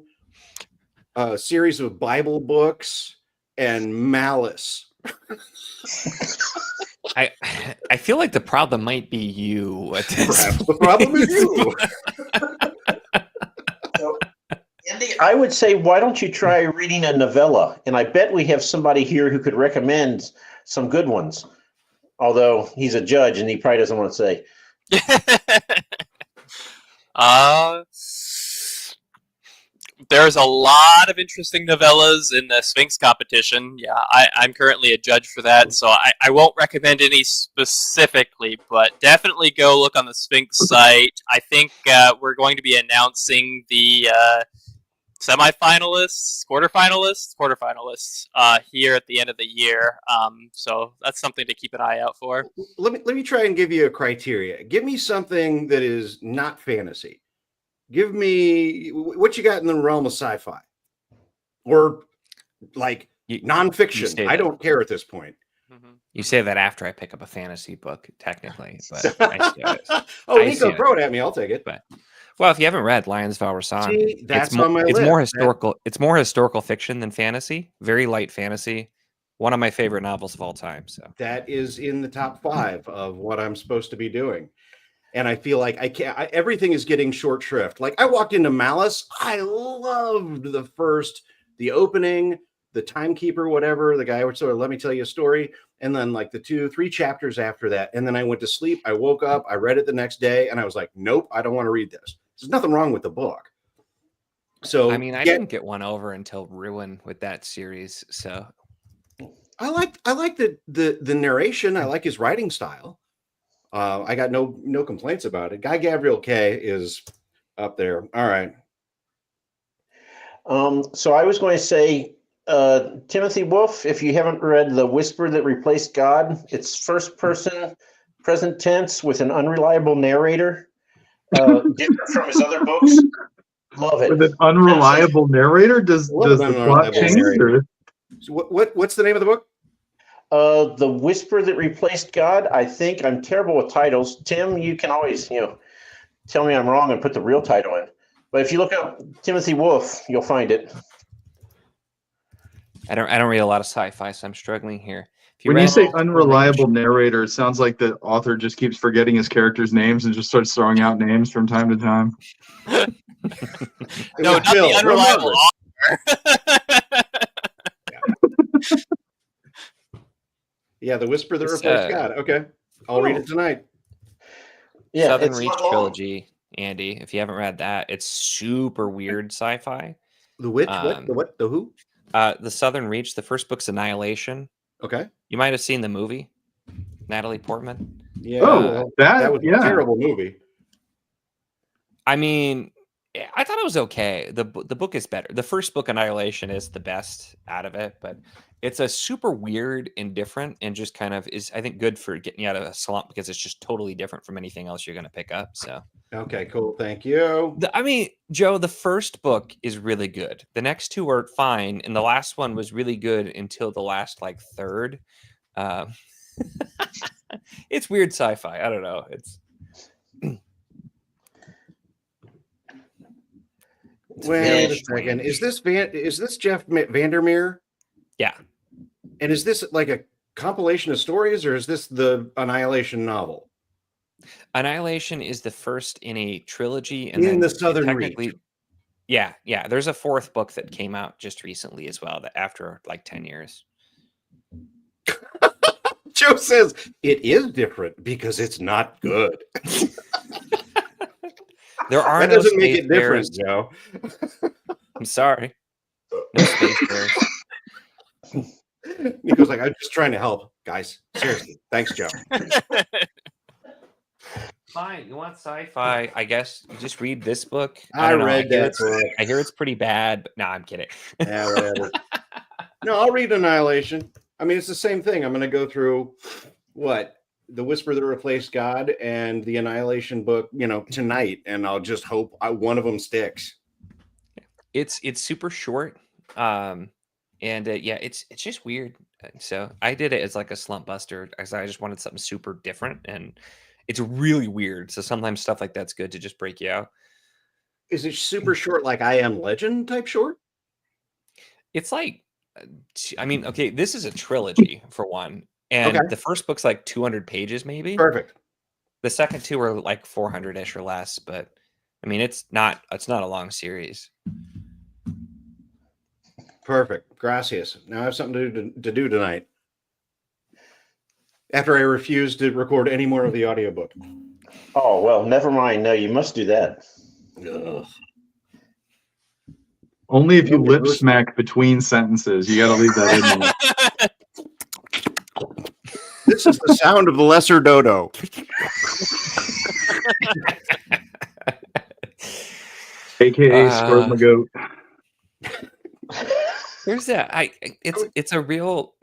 a series of Bible books, and Malice. I feel like the problem might be you at this Perhaps point. the problem is you. So, Andy, I would say, why don't you try reading a novella? And I bet we have somebody here who could recommend some good ones. Although he's a judge and he probably doesn't want to say. There's a lot of interesting novellas in the Sphinx competition. Yeah, I'm currently a judge for that, so I won't recommend any specifically, but definitely go look on the Sphinx site. I think we're going to be announcing the quarterfinalists here at the end of the year. So that's something to keep an eye out for. Let me try and give you a criteria. Give me something that is not fantasy. Give me what you got in the realm of sci-fi or like nonfiction. I don't care at this point. You say that after I pick up a fantasy book, technically, but I Nico, throw it at me. I'll take it. But well, if you haven't read Lions of Alrasan, that's on my list. It's more historical. It's more historical fiction than fantasy. Very light fantasy. One of my favorite novels of all time. So that is in the top 5 of what I'm supposed to be doing. And I feel like everything is getting short shrift. Like I walked into Malice. I loved the opening, the timekeeper, whatever. The guy would sort of let me tell you a story. And then like the 2-3 chapters after that. And then I went to sleep. I woke up. I read it the next day. And I was like, nope, I don't want to read this. There's nothing wrong with the book. So I mean, I didn't get one over until Ruin with that series. So I like the narration. I like his writing style. I got no complaints about it. Guy Gabriel K is up there. All right. So I was going to say, Timothy Wolf, if you haven't read The Whisper That Replaced God, it's first person, present tense with an unreliable narrator. Different from his other books. Love it. With an unreliable narrator? Does the plot change? So what's the name of the book? The Whisper That Replaced God. I think I'm terrible with titles. Tim, you can always, tell me I'm wrong and put the real title in. But if you look up Timothy Wolf, you'll find it. I don't read a lot of sci-fi, so I'm struggling here. When you say unreliable narrator, it sounds like the author just keeps forgetting his characters' names and just starts throwing out names from time to time. No, not the unreliable author. Yeah, The Whisper That Replaced God. Okay. I'll read it tonight. Yeah, Southern Reach trilogy, Andy. If you haven't read that, it's super weird sci-fi. The which? What? The who? The Southern Reach. The first book's Annihilation. Okay. You might have seen the movie. Natalie Portman. Yeah. That was a terrible movie. I mean, I thought it was okay. The book is better. The first book, Annihilation, is the best out of it, but it's a super weird and different, and just kind of is, I think, good for getting you out of a slump because it's just totally different from anything else you're going to pick up. So okay, cool. Thank you. I mean, Joe, the first book is really good. The next 2 are fine, and the last one was really good until the last third. It's weird sci-fi. I don't know. It's wait a second. Is this Jeff Vandermeer? Yeah. And is this like a compilation of stories, or is this the Annihilation novel? Annihilation is the first in a trilogy, and in then the Southern Reach. Yeah. There's a 4th book that came out just recently as well. That after 10 years. Joe says it is different because it's not good. There are that no doesn't make it bears. different, Joe. I'm sorry. No space bears. Nico's like, I'm just trying to help, guys. Seriously. Thanks, Joe. Fine. You want sci-fi? I guess you just read this book. I read that book. I hear it's pretty bad, but no, I'm kidding. Yeah, whatever. No, I'll read Annihilation. I mean, it's the same thing. I'm going to go through The Whisper That Replaced God and the Annihilation book, tonight, and I'll just hope one of them sticks. It's super short. And yeah, it's just weird. So I did it as like a slump buster because I just wanted something super different, and it's really weird. So sometimes stuff like that's good to just break you out. Is it super short, like I Am Legend type short? It's like, I mean, okay, this is a trilogy for one, and Okay. the first book's like 200 pages, maybe. Perfect. The second two are like 400-ish or less, but I mean, it's not a long series. Perfect. Gracias. Now I have something to do tonight. After I refuse to record any more of the audiobook. Oh, well, never mind. No, you must do that. Ugh. Only if you Nobody lip listens. smack between sentences. You got to leave that in there. This is the sound of the lesser dodo. AKA Squirt my goat. There's that. It's a real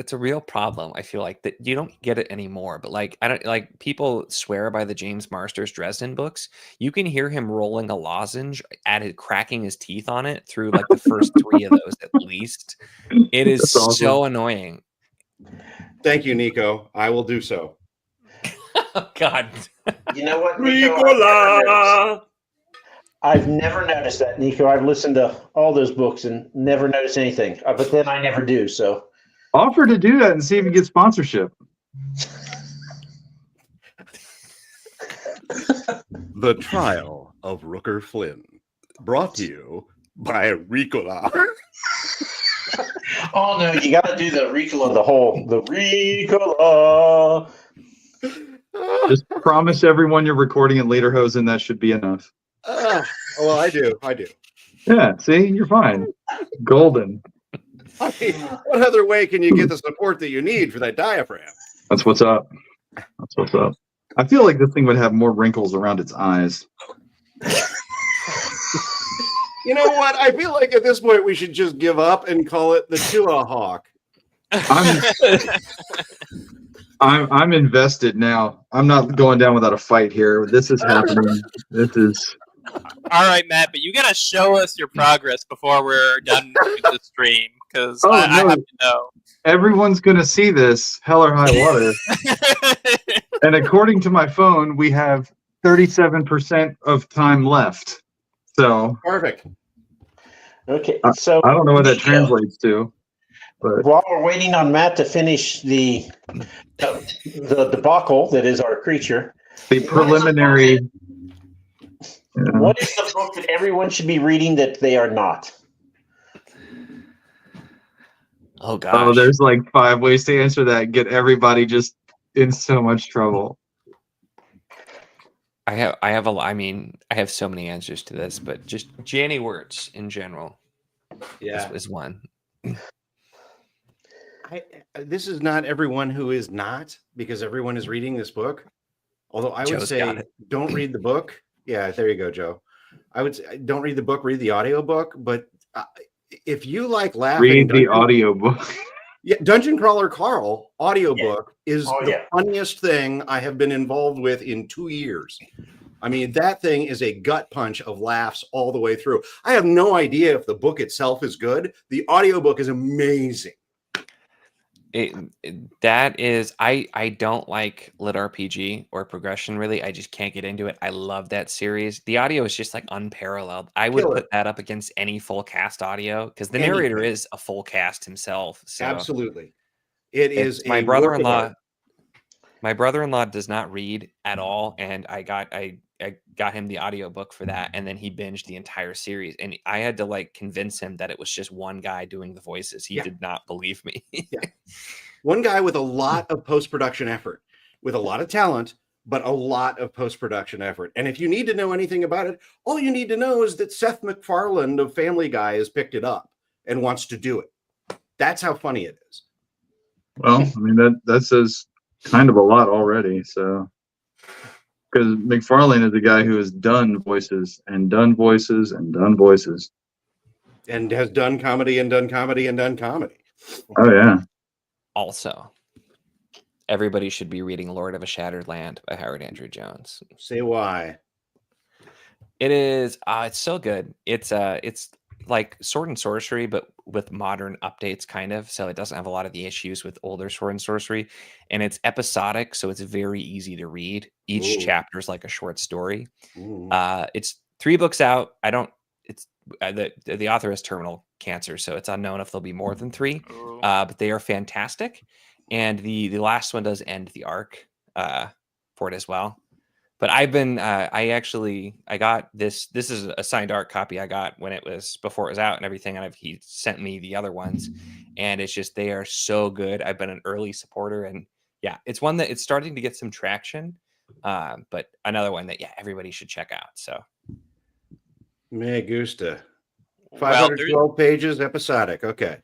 problem. I feel like that you don't get it anymore. But like I don't like people swear by the James Marsters Dresden books. You can hear him rolling a lozenge at it, cracking his teeth on it through like the first 3 of those at least. It is That's awesome. so annoying. Thank you, Nico. I will do so. Oh God. You know what, Nico? I've never noticed that, Nico. I've listened to all those books and never noticed anything. But then I never do. So Offer to do that and see if you get sponsorship. The Trial of Rooker Flynn, brought to you by Ricola. oh no, you got to do the Ricola, the Ricola. Just promise everyone you're recording in Lederhosen. That should be enough. Well, I do. Yeah, see, you're fine. Golden. I mean, what other way can you get the support that you need for that diaphragm? That's what's up. That's what's up. I feel like this thing would have more wrinkles around its eyes. You know what? I feel like at this point we should just give up and call it the Tua Hawk. I'm invested now. I'm not going down without a fight here. This is happening. This is. All right, Matt, but you gotta show us your progress before we're done with the stream, because I have to know. Everyone's gonna see this, hell or high water. And according to my phone, we have 37% of time left. So Perfect. Okay, so I don't know what that Nico, translates to. But while we're waiting on Matt to finish the debacle that is our creature, the preliminary. what is the book that everyone should be reading that they are not? Oh gosh. Oh, there's like 5 ways to answer that. Get everybody just in so much trouble. I have so many answers to this, but just Janny words in general. Yeah. is one. This is not everyone who is not, because everyone is reading this book. Although I would Joe's got say it. don't read the book. Yeah, there you go, Joe. I would say don't read the book, read the audiobook. But if you like laughing, Read the audiobook. Yeah, Dungeon Crawler Carl audiobook is the funniest thing I have been involved with in 2 years. I mean, that thing is a gut punch of laughs all the way through. I have no idea if the book itself is good. The audiobook is amazing. That is, I don't like lit RPG or progression really. I just can't get into it. I love that series. The audio is just like unparalleled. I would put that up against any full cast audio because the narrator is a full cast himself. So absolutely, it is my brother-in-law. My brother-in-law does not read at all, and I got him the audiobook for that, and then he binged the entire series, and I had to like convince him that it was just one guy doing the voices. He did not believe me. One guy with a lot of post-production effort, with a lot of talent, but a lot of post-production effort. And if you need to know anything about it, all you need to know is that Seth MacFarlane of Family Guy has picked it up and wants to do it. That's how funny it is. Well, I mean that says kind of a lot already. So, because McFarlane is the guy who has done voices and done voices and done voices, and has done comedy and done comedy and done comedy. Oh yeah. Also, everybody should be reading Lord of a Shattered Land by Howard Andrew Jones. Say why. It is. It's so good. It's like Sword and Sorcery, but with modern updates, kind of. So it doesn't have a lot of the issues with older Sword and Sorcery, and it's episodic, so it's very easy to read. Each chapter is like a short story. It's 3 books out. I don't. It's the author has terminal cancer, so it's unknown if there'll be more than 3. But they are fantastic, and the last one does end the arc for it as well. But I've been, I got this is a signed art copy I got when it was, before it was out and everything. And he sent me the other ones, and it's just, they are so good. I've been an early supporter, and yeah, it's one that it's starting to get some traction. But another one that, yeah, everybody should check out. So. Me gusta. 512 pages, episodic. Okay.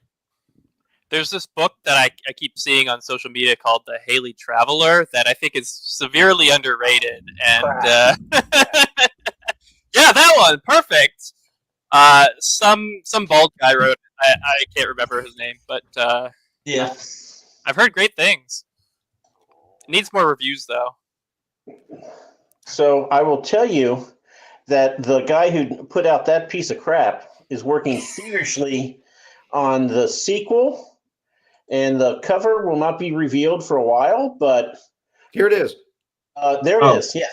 There's this book that I keep seeing on social media called The Haley Traveler that I think is severely underrated. And yeah, that one, perfect. Some bald guy wrote it. I can't remember his name, but yeah, I've heard great things. It needs more reviews, though. So I will tell you that the guy who put out that piece of crap is working feverishly on the sequel. And the cover will not be revealed for a while, but here it is. There it is. Yeah.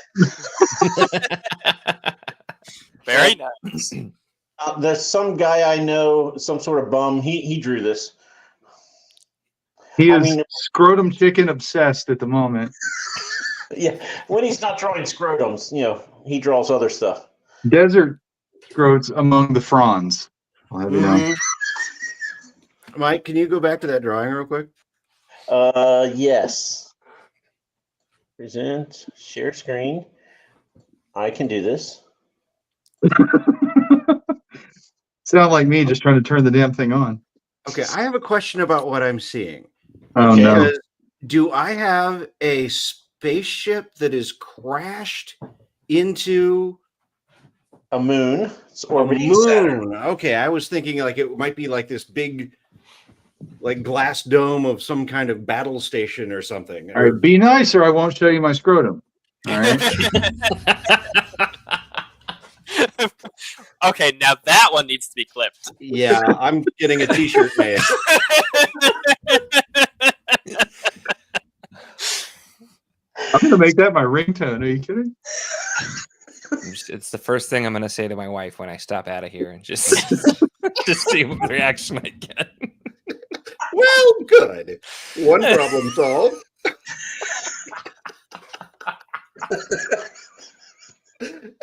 Very nice. There's some guy I know, some sort of bum. He drew this. He is scrotum chicken obsessed at the moment. Yeah, when he's not drawing scrotums, he draws other stuff. Desert scrotes among the fronds. I'll have you know. Mike, can you go back to that drawing real quick? Yes. Present, share screen. I can do this. Sound like me just trying to turn the damn thing on. Okay, I have a question about what I'm seeing. Oh, no. Do I have a spaceship that is crashed into a moon? It's orbiting Saturn. Okay, I was thinking like it might be like this big glass dome of some kind of battle station or something. All right, be nice or I won't show you my scrotum. All right. Okay, now that one needs to be clipped. Yeah, I'm getting a t-shirt made. I'm going to make that my ringtone. Are you kidding? It's the first thing I'm going to say to my wife when I stop out of here, and just see what reaction I get. Well, good. One problem solved.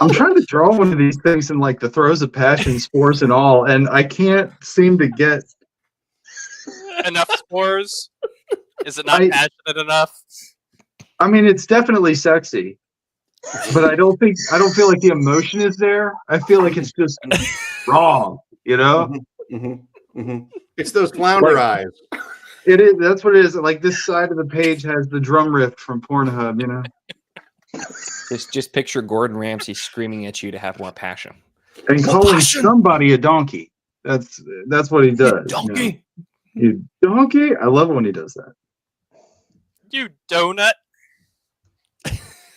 I'm trying to draw one of these things in like the throes of passion, spores and all, and I can't seem to get enough spores. Is it not passionate enough? I mean, it's definitely sexy, but I don't feel like the emotion is there. I feel like it's just wrong, Mm-hmm, mm-hmm, mm-hmm. It's those flounder eyes. It is. That's what it is. Like this side of the page has the drum riff from Pornhub, Just picture Gordon Ramsay screaming at you to have more passion. And calling somebody a donkey. That's what he does. Donkey. You donkey. I love it when he does that. You donut.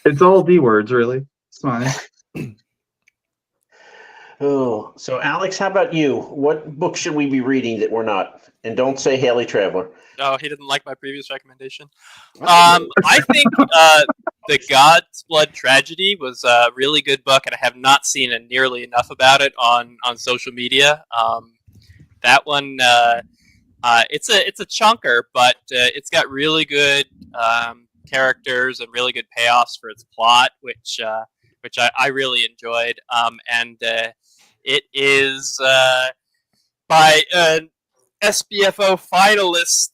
It's all D words, really. It's fine. Oh, so Alex, how about you? What book should we be reading that we're not? And don't say Haley Traveler. Oh, he didn't like my previous recommendation. I think The God's Blood Tragedy was a really good book, and I have not seen nearly enough about it on social media. That one, it's a chunker, but it's got really good characters and really good payoffs for its plot, which I really enjoyed. And it is by an SBFO finalist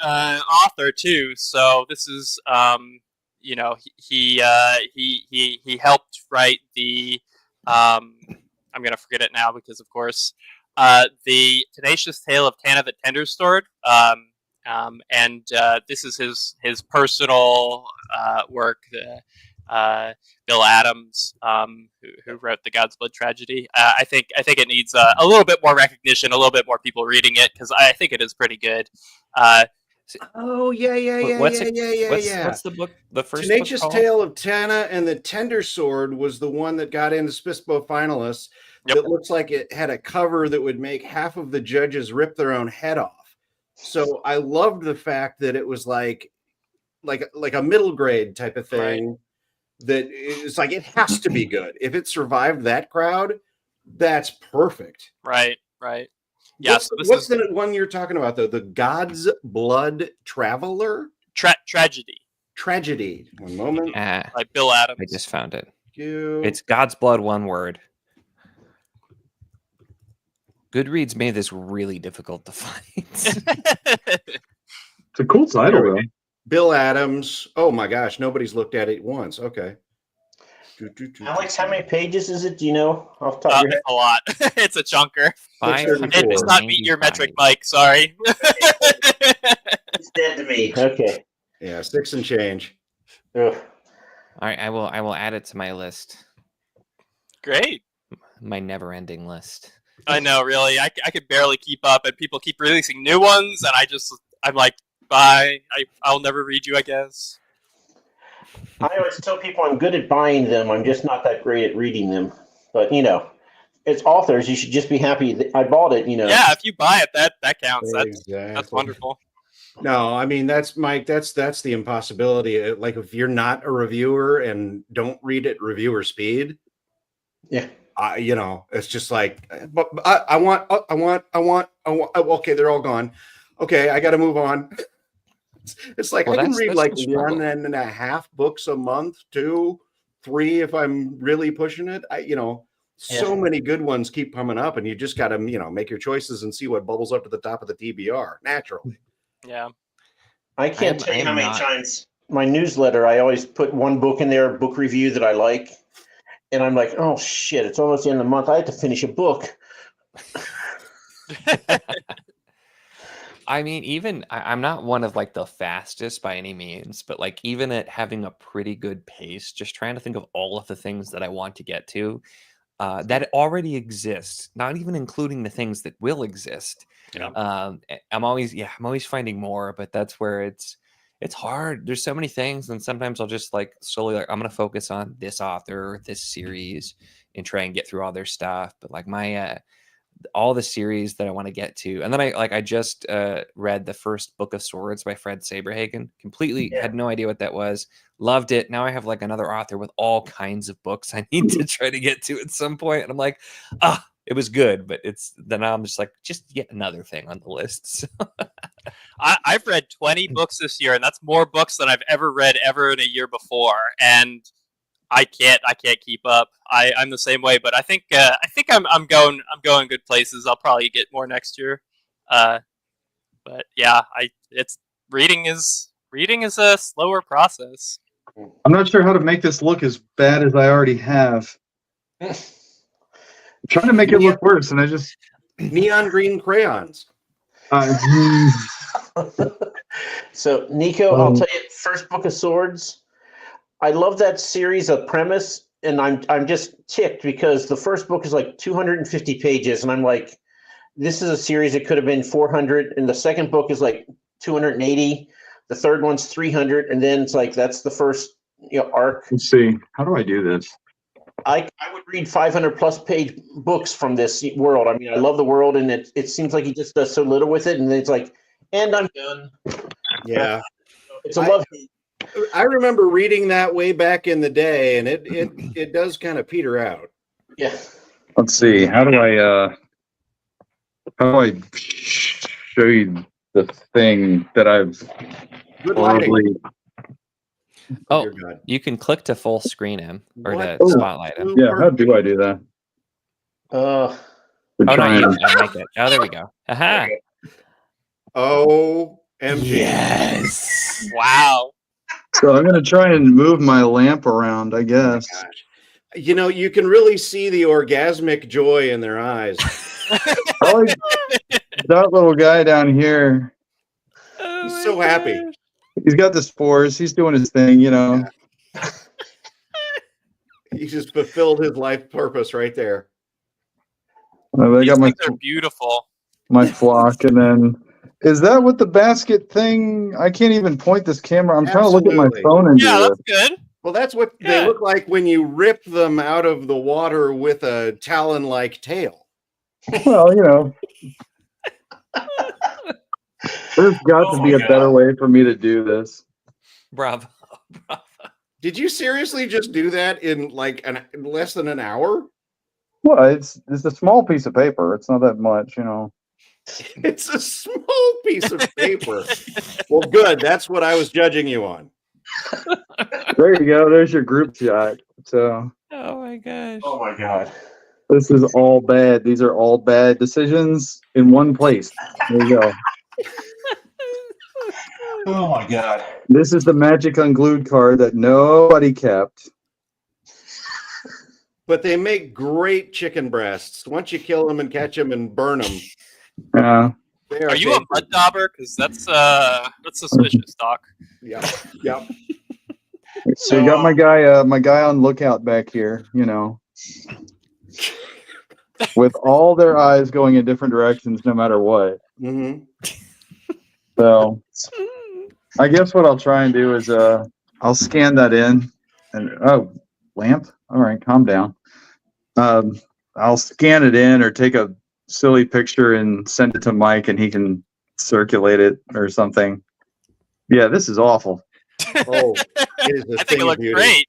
author too. So this is he helped write the I'm gonna forget it now because of course the Tenacious Tale of Tana the Tendersword. And this is his personal work. Bill Adams, who wrote The God's Blood Tragedy. I think it needs a little bit more recognition, a little bit more people reading it, because I think it is pretty good. Oh yeah. What's the book? The first Tenacious book Tale of Tana and the Tender Sword was the one that got into SPISBO finalists. that looks like it had a cover that would make half of the judges rip their own head off. So I loved the fact that it was like a middle grade type of thing. Right. That it's like it has to be good. If it survived that crowd, that's perfect. Right. Yeah. What's the one you're talking about though? The God's Blood Traveler? Tragedy. One moment. By Bill Adams. I just found it. It's God's Blood, one word. Goodreads made this really difficult to find. It's a cool title, though. Bill Adams. Oh my gosh, nobody's looked at it once. Okay. Alex, how many pages is it? Do you know off the top of your head? A lot. It's a chunker. It does not meet your metric, 595. Mike. Sorry. It's dead to me. Okay. Yeah, 6 and change. Ugh. All right, I will add it to my list. Great. My never-ending list. I know, really. I could barely keep up, and people keep releasing new ones, and I'm like, bye. I'll never read you, I guess. I always tell people I'm good at buying them. I'm just not that great at reading them. But, it's authors. You should just be happy that I bought it, Yeah, if you buy it, that counts. Exactly. That's wonderful. No, I mean, that's Mike. That's the impossibility. Like if you're not a reviewer and don't read at reviewer speed. Yeah. It's just like, but I want. Okay, they're all gone. Okay, I got to move on. It's like I can read like 1.5 books a month, 2, 3 if I'm really pushing it. So many good ones keep coming up, and you just got to make your choices and see what bubbles up to the top of the TBR naturally. Yeah, I can't tell you how many times my newsletter I always put one book in there, a book review that I like. And I'm like, oh, shit, it's almost the end of the month. I have to finish a book. I mean, I'm not one of like the fastest by any means, but like even at having a pretty good pace, just trying to think of all of the things that I want to get to that already exist, not even including the things that will exist. Yeah. I'm always finding more, but that's where it's hard. There's so many things, and sometimes I'll just like slowly I'm gonna focus on this author, this series, and try and get through all their stuff. But like my all the series that I want to get to, and then I just read the first Book of Swords by Fred Saberhagen. Completely had no idea what that was. Loved it. Now I have like another author with all kinds of books I need to try to get to at some point, and I'm like, it was good, but then I'm just like, just yet another thing on the list. So. I've read 20 books this year, and that's more books than I've ever read ever in a year before. And I can't keep up. I'm the same way, but I think I'm going good places. I'll probably get more next year. But yeah, reading is a slower process. I'm not sure how to make this look as bad as I already have. I'm trying to make it look worse, and I just neon green crayons. So, Nico, I'll tell you, first Book of Swords, I love that series of premise, and I'm just ticked because the first book is like 250 pages, and I'm like, this is a series that could have been 400, and the second book is like 280, the third one's 300, and then it's like that's the first arc. Let's see, how do I do this? I would read 500 plus page books from this world. I mean, I love the world, and it seems like he just does so little with it, and then it's like, and I'm done. Yeah, it's a love. I remember reading that way back in the day, and it does kind of peter out. Yeah. Let's see. How do I show you the thing that I've probably? Oh, you can click to full screen him or to spotlight him. Yeah, how do I do that? Oh, no, you can make it. Oh, there we go. Aha. OMG. Yes. Wow. So I'm going to try and move my lamp around, I guess. Oh, you can really see the orgasmic joy in their eyes. That little guy down here. He's so happy. He's got the spores. He's doing his thing, Yeah. He just fulfilled his life purpose right there. I got they're beautiful. My flock, and then is that what the basket thing? I can't even point this camera. I'm trying to look at my phone and that's good. Well, that's what they look like when you rip them out of the water with a talon-like tail. Well, there's got to be a better way for me to do this. Bravo. Bravo. Did you seriously just do that in like less than an hour? Well, it's a small piece of paper. It's not that much, It's a small piece of paper. Well, good. That's what I was judging you on. There you go. There's your group shot. So, Oh my gosh. Oh my God. this is all bad. These are all bad decisions in one place. There you go. Oh my God. This is the magic unglued card that nobody kept. But they make great chicken breasts. Once you kill them and catch them and burn them, they Are you a mud dauber? Because that's suspicious, Doc. Yeah, yeah. So you got my guy on lookout back here, with all their eyes going in different directions, no matter what. Mm-hmm. So I guess what I'll try and do is I'll scan that in, and lamp. All right, calm down. I'll scan it in or take a silly picture and send it to Mike, and he can circulate it or something. Yeah, this is awful. Oh, it is a I think it looks beauty. great.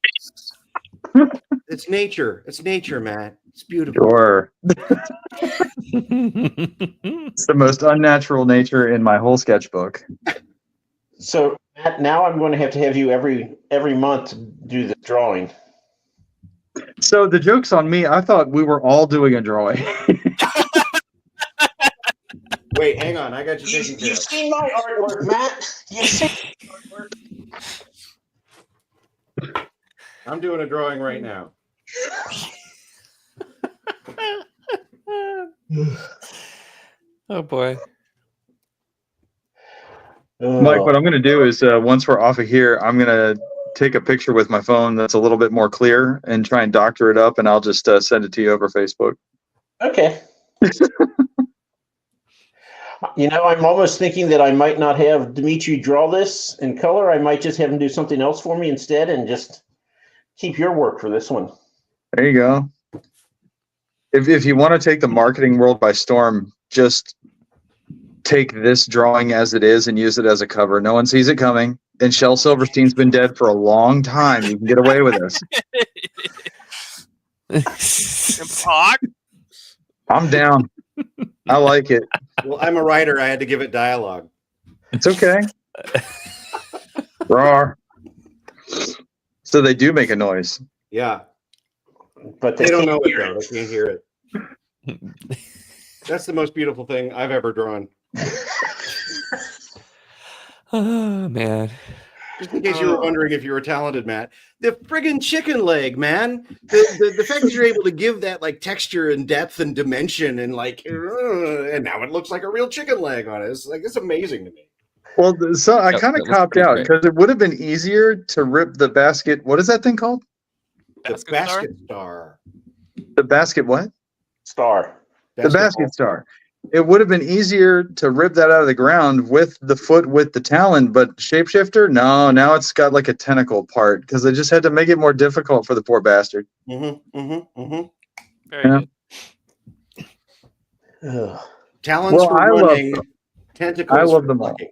It's nature. It's nature, Matt. It's beautiful. Sure. It's the most unnatural nature in my whole sketchbook. So Matt, now I'm going to have you every month do the drawing. So the joke's on me. I thought we were all doing a drawing. Wait, hang on. I got you taken care You've of. seen my artwork, Matt. You've seen my artwork. I'm doing a drawing right now. Oh boy. Mike, what I'm going to do is once we're off of here, I'm going to take a picture with my phone that's a little bit more clear and try and doctor it up, and I'll just send it to you over Facebook. Okay. I'm almost thinking that I might not have Dimitri draw this in color. I might just have him do something else for me instead and just keep your work for this one. There you go. If you want to take the marketing world by storm, just take this drawing as it is and use it as a cover. No one sees it coming. And Shel Silverstein's been dead for a long time. You can get away with this. I'm down. I like it. Well, I'm a writer. I had to give it dialogue. It's okay. Roar. So they do make a noise. Yeah. But They don't know it, hear though. They can't hear it. That's the most beautiful thing I've ever drawn. Oh man. Just in case you were wondering if you were talented, Matt. The friggin' chicken leg, man. The fact that you're able to give that like texture and depth and dimension and and now it looks like a real chicken leg on it. It's amazing to me. Well, so I kind of copped out great. because it would have been easier to rip the basket. What is that thing called? The basket star. The basket what? Star. The basket star. It would have been easier to rip that out of the ground with the foot with the talon, but shapeshifter, no, now it's got like a tentacle part because they just had to make it more difficult for the poor bastard. Very Yeah. good. Ugh. Talons Well, for I love running, them. tentacles I love for them all. plucking.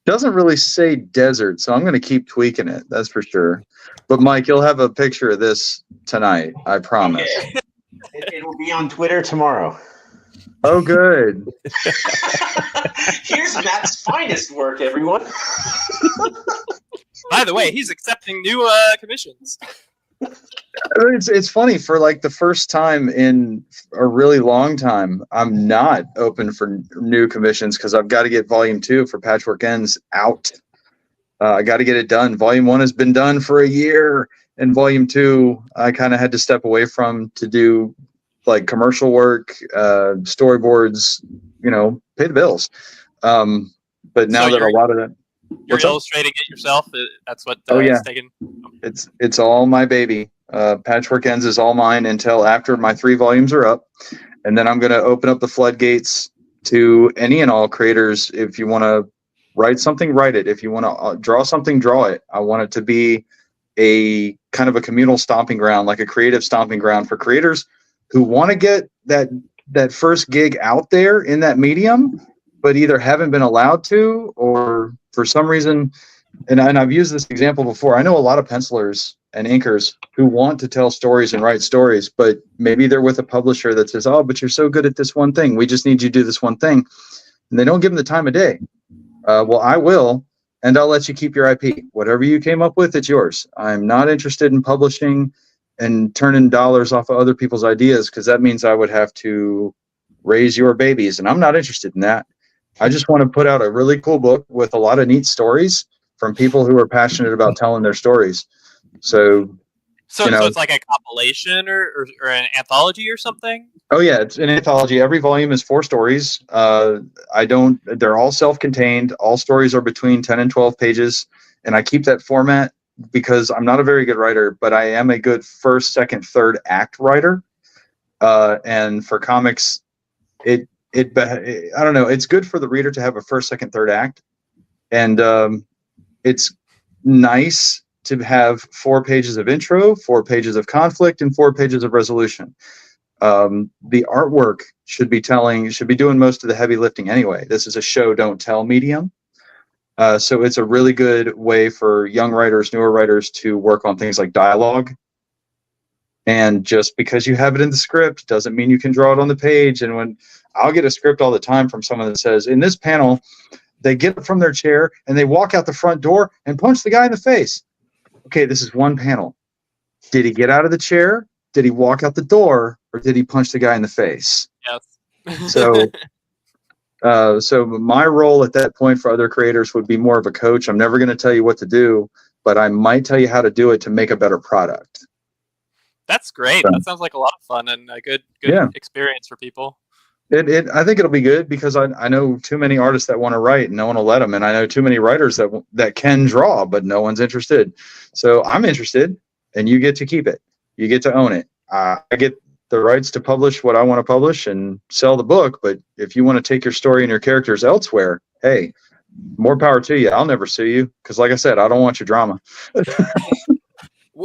Doesn't really say desert, so I'm going to keep tweaking it. That's for sure. But Mike, you'll have a picture of this tonight. I promise. Okay. It'll be on Twitter tomorrow. Oh, good. Here's Matt's finest work, everyone. By the way, he's accepting new commissions. It's funny, for like the first time in a really long time, I'm not open for new commissions because I've got to get volume 2 for Patchwork Ends out. I got to get it done. Volume 1 has been done for a year, and volume 2 I kind of had to step away from to do like commercial work, storyboards, pay the bills. But now So that a lot of that, You're What's up? illustrating it yourself. That's what Oh, yeah. it's taken. it's all my baby. Patchwork Ends is all mine until after my 3 volumes are up, and then I'm going to open up the floodgates to any and all creators. If you want to Write something, write it. If you want to draw something, draw it. I want it to be a kind of a communal stomping ground, like a creative stomping ground for creators who want to get that first gig out there in that medium, but either haven't been allowed to, or for some reason, and I've used this example before. I know a lot of pencilers and inkers who want to tell stories and write stories, but maybe they're with a publisher that says, oh, but you're so good at this one thing. We just need you to do this one thing. And they don't give them the time of day. Well, I will, and I'll let you keep your IP. Whatever you came up with, it's yours. I'm not interested in publishing and turning dollars off of other people's ideas, because that means I would have to raise your babies, and I'm not interested in that. I just want to put out a really cool book with a lot of neat stories from people who are passionate about telling their stories. So it's like a compilation or an anthology or something? Oh yeah, it's an anthology. Every volume is 4 stories. They're all self-contained. All stories are between 10 and 12 pages. And I keep that format because I'm not a very good writer, but I am a good first, second, third act writer. And for comics, I don't know, it's good for the reader to have a first, second, third act. And it's nice to have 4 pages of intro, 4 pages of conflict, and 4 pages of resolution. The artwork should be doing most of the heavy lifting anyway. This is a show don't tell medium. So it's a really good way for young writers, newer writers to work on things like dialogue. And just because you have it in the script doesn't mean you can draw it on the page. And when I'll get a script all the time from someone that says, in this panel, they get up from their chair and they walk out the front door and punch the guy in the face. Okay, this is one panel. Did he get out of the chair? Did he walk out the door? Or did he punch the guy in the face? Yes. So my role at that point for other creators would be more of a coach. I'm never going to tell you what to do, but I might tell you how to do it to make a better product. That's great. That sounds like a lot of fun and a good experience for people. I think it'll be good because I know too many artists that want to write and no one will let them. And I know too many writers that can draw, but no one's interested. So I'm interested, and you get to keep it. You get to own it. I get the rights to publish what I want to publish and sell the book. But if you want to take your story and your characters elsewhere, hey, more power to you. I'll never sue you because, like I said, I don't want your drama.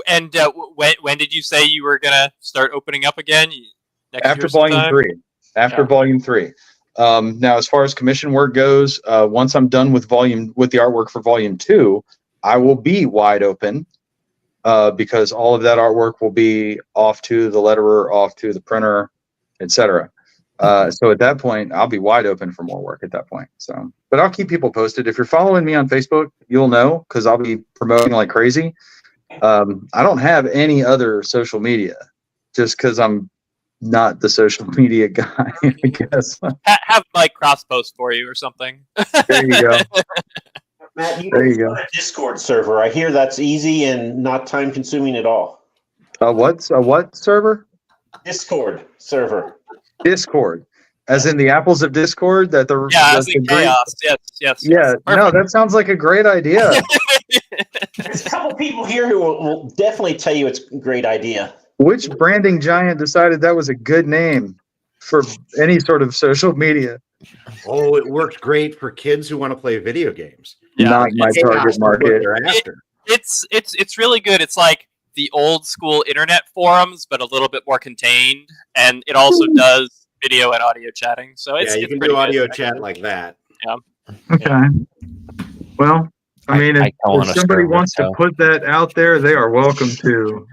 And when did you say you were going to start opening up again? After volume 3. Volume 3. Now, as far as commission work goes, once I'm done with the artwork for volume 2, I will be wide open because all of that artwork will be off to the letterer, off to the printer, etc. So at that point, I'll be wide open for more work at that point. So, but I'll keep people posted. If you're following me on Facebook, you'll know because I'll be promoting like crazy. I don't have any other social media just because I'm not the social media guy, I guess. Have Mike cross post for you or something. There you go. Matt, you go. A Discord server. I hear that's easy and not time consuming at all. A what server? Discord server. Discord. As in the apples of Discord? As in chaos. Yes. Yeah, no, that sounds like a great idea. There's a couple people here who will definitely tell you it's a great idea. Which branding giant decided that was a good name for any sort of social media? Oh, it worked great for kids who want to play video games. Yeah, not my target market. It's really good. It's like the old school internet forums, but a little bit more contained, and it also does video and audio chatting. So you can do audio chat like that. Yeah. Okay. Yeah. Well, I mean, if somebody wants to put that out there, they are welcome to.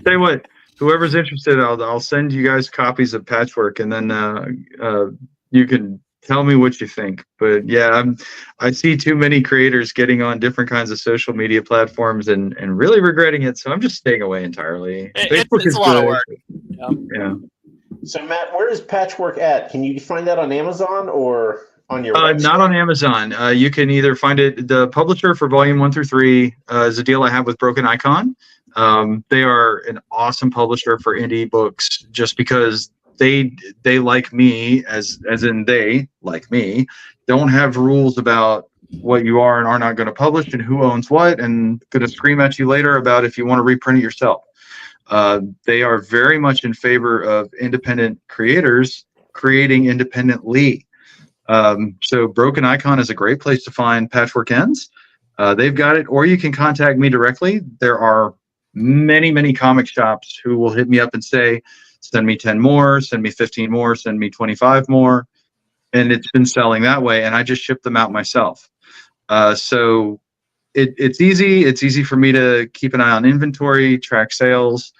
Tell you what, whoever's interested, I'll send you guys copies of Patchwork, and then you can tell me what you think. But yeah, I see too many creators getting on different kinds of social media platforms and really regretting it. So I'm just staying away entirely. Facebook is a lot of work. Yeah. So Matt, where is Patchwork at? Can you find that on Amazon or on your website? Not on Amazon. You can either find it. The publisher for volume 1 through 3 is a deal I have with Broken Icon. They are an awesome publisher for indie books just because they like me, as in they like me, don't have rules about what you are and are not going to publish and who owns what, and going to scream at you later about if you want to reprint it yourself. They are very much in favor of independent creators creating independently. So Broken Icon is a great place to find Patchwork Ends. They've got it, or you can contact me directly. There are many comic shops who will hit me up and say, send me 10 more, send me 15 more, send me 25 more. And it's been selling that way, and I just ship them out myself. So it's easy. It's easy for me to keep an eye on inventory, track sales.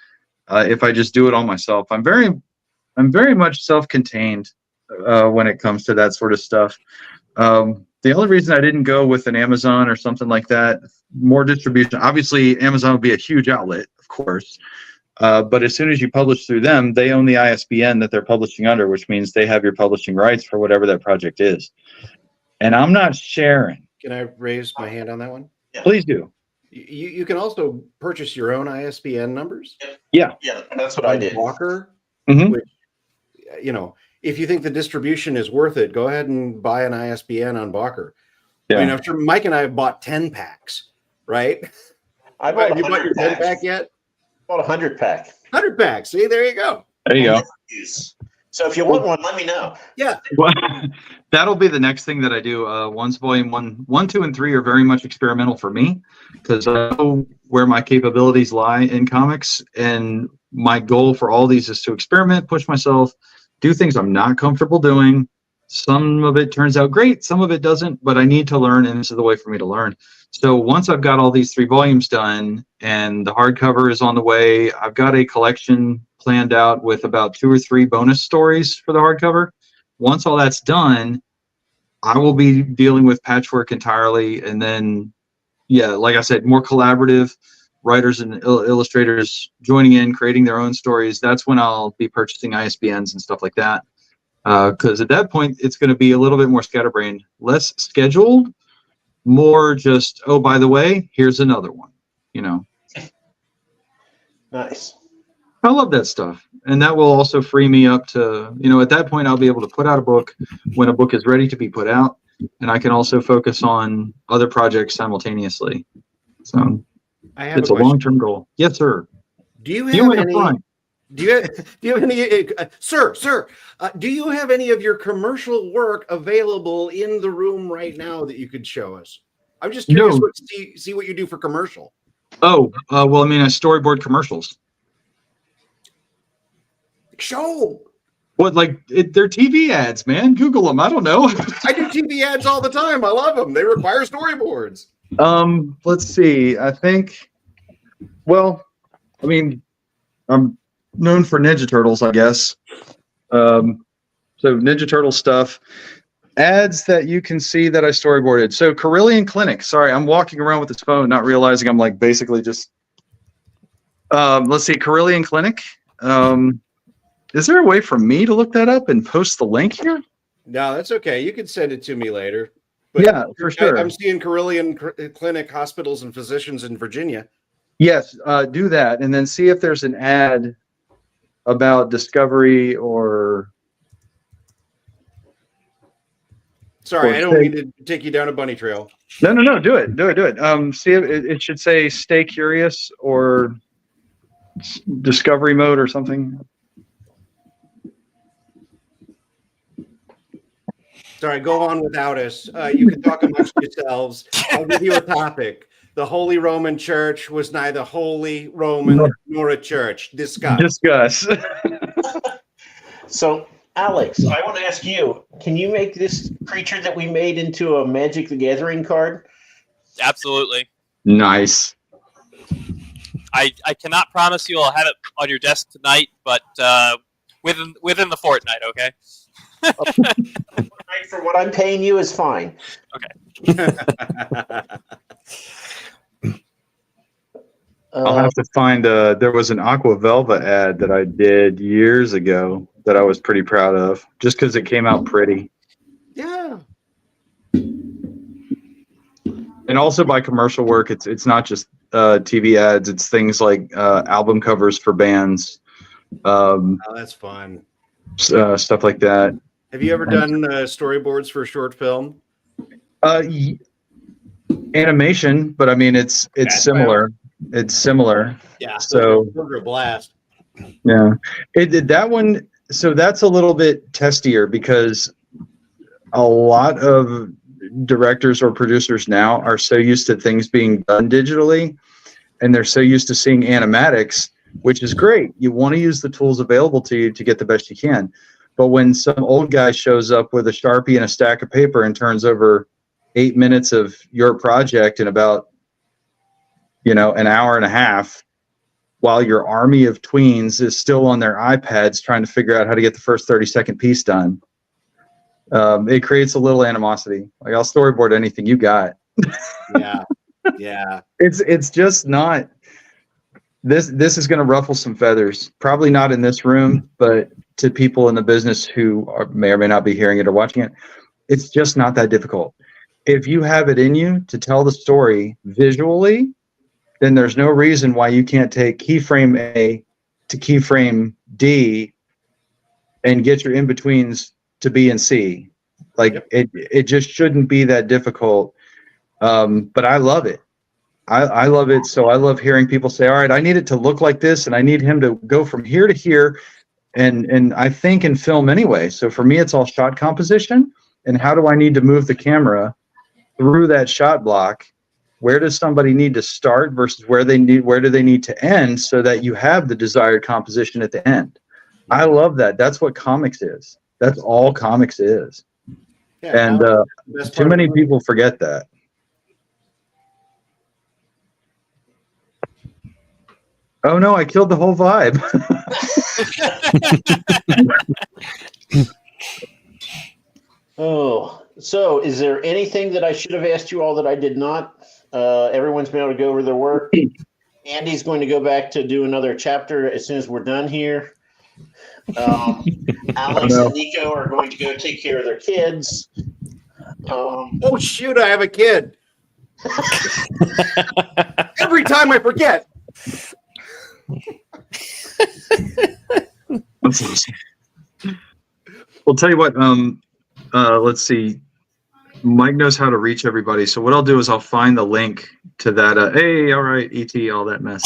If I just do it all myself, I'm very much self-contained when it comes to that sort of stuff. The only reason I didn't go with an Amazon or something like that, more distribution. Obviously, Amazon would be a huge outlet, of course. But as soon as you publish through them, they own the ISBN that they're publishing under, which means they have your publishing rights for whatever that project is. And I'm not sharing. Can I raise my hand on that one? Yeah. Please do. You can also purchase your own ISBN numbers. Yeah, that's what I did. Walker, Mhm. which, if you think the distribution is worth it, go ahead and buy an ISBN on Walker. Yeah. I mean, I'm sure Mike and I have bought 10 packs, right? Have you bought your 10 pack yet? Bought a 100-pack. 100 packs. See, there you go. There you go. So if you want one, let me know. Yeah. Well, that'll be the next thing that I do. Once volume 1, 2, and 3 are very much experimental for me because I know where my capabilities lie in comics, and my goal for all these is to experiment, push myself, do things I'm not comfortable doing. Some of it turns out great, some of it doesn't, but I need to learn, and this is the way for me to learn. So once I've got all these 3 volumes done and the hardcover is on the way, I've got a collection planned out with about 2 or 3 bonus stories for the hardcover. Once all that's done, I will be dealing with Patchwork entirely. And then, yeah, like I said, more collaborative writers and illustrators joining in, creating their own stories. That's when I'll be purchasing ISBNs and stuff like that. Because at that point, it's going to be a little bit more scatterbrained, less scheduled, more just, oh, by the way, here's another one, Nice. I love that stuff. And that will also free me up to, at that point, I'll be able to put out a book when a book is ready to be put out. And I can also focus on other projects simultaneously. So it's a long-term goal. Yes, sir. Do you have any? Do you have any, sir? Do you have any of your commercial work available in the room right now that you could show us? I'm just curious to see what you do for commercial. Oh, well, I storyboard commercials. Show. What, they're TV ads, man. Google them. I don't know. I do TV ads all the time. I love them. They require storyboards. Let's see. I think, I'm known for Ninja Turtles, I guess. So Ninja Turtle stuff. Ads that you can see that I storyboarded. So Carillion Clinic. Sorry, I'm walking around with this phone, not realizing I'm basically just. Let's see, Carillion Clinic. Is there a way for me to look that up and post the link here? No, that's okay. You can send it to me later. But yeah, for sure. I'm seeing Carillion Clinic hospitals and physicians in Virginia. Yes, do that, and then see if there's an ad about Discovery or. Sorry, I don't mean to take you down a bunny trail. No, do it. See if it should say "Stay Curious" or Discovery Mode or something. Sorry, go on without us. You can talk amongst yourselves. I'll give you a topic. The Holy Roman Church was neither holy, Roman, nor a church. Discuss. So, Alex, I want to ask you, can you make this creature that we made into a Magic the Gathering card? Absolutely. Nice. I cannot promise you I'll have it on your desk tonight, but within the fortnight, okay? For what I'm paying you is fine. Okay. I'll have to find there was an Aqua Velva ad that I did years ago that I was pretty proud of, just because it came out pretty. Yeah. And also by commercial work, it's not just TV ads. It's things like album covers for bands. Oh, that's fun. Stuff like that. Have you ever done storyboards for a short film? Animation, but it's similar. It's similar. Yeah. So a blast. Yeah, it did that one. So that's a little bit testier because a lot of directors or producers now are so used to things being done digitally, and they're so used to seeing animatics, which is great. You want to use the tools available to you to get the best you can. But when some old guy shows up with a Sharpie and a stack of paper and turns over 8 minutes of your project in about, an hour and a half, while your army of tweens is still on their iPads trying to figure out how to get the first 30-second piece done, it creates a little animosity. Like, I'll storyboard anything you got. Yeah. It's just not. This is going to ruffle some feathers. Probably not in this room, but to people in the business who may or may not be hearing it or watching it, it's just not that difficult. If you have it in you to tell the story visually, then there's no reason why you can't take keyframe A to keyframe D and get your in-betweens to B and C. Like, it just shouldn't be that difficult. But I love it. I love it. So I love hearing people say, all right, I need it to look like this, and I need him to go from here to here. And I think in film anyway. So for me, it's all shot composition. And how do I need to move the camera through that shot block? Where does somebody need to start versus where do they need to end, so that you have the desired composition at the end? I love that. That's what comics is. That's all comics is. Yeah, And too many people forget that. Oh no, I killed the whole vibe. Oh, so is there anything that I should have asked you all that I did not? Everyone's been able to go over their work. Andy's going to go back to do another chapter as soon as we're done here. Alex and Nico are going to go take care of their kids. Oh shoot, I have a kid. Every time I forget. We'll tell you what, let's see. Mike knows how to reach everybody. So what I'll do is I'll find the link to that. Hey, all right, ET, all that mess.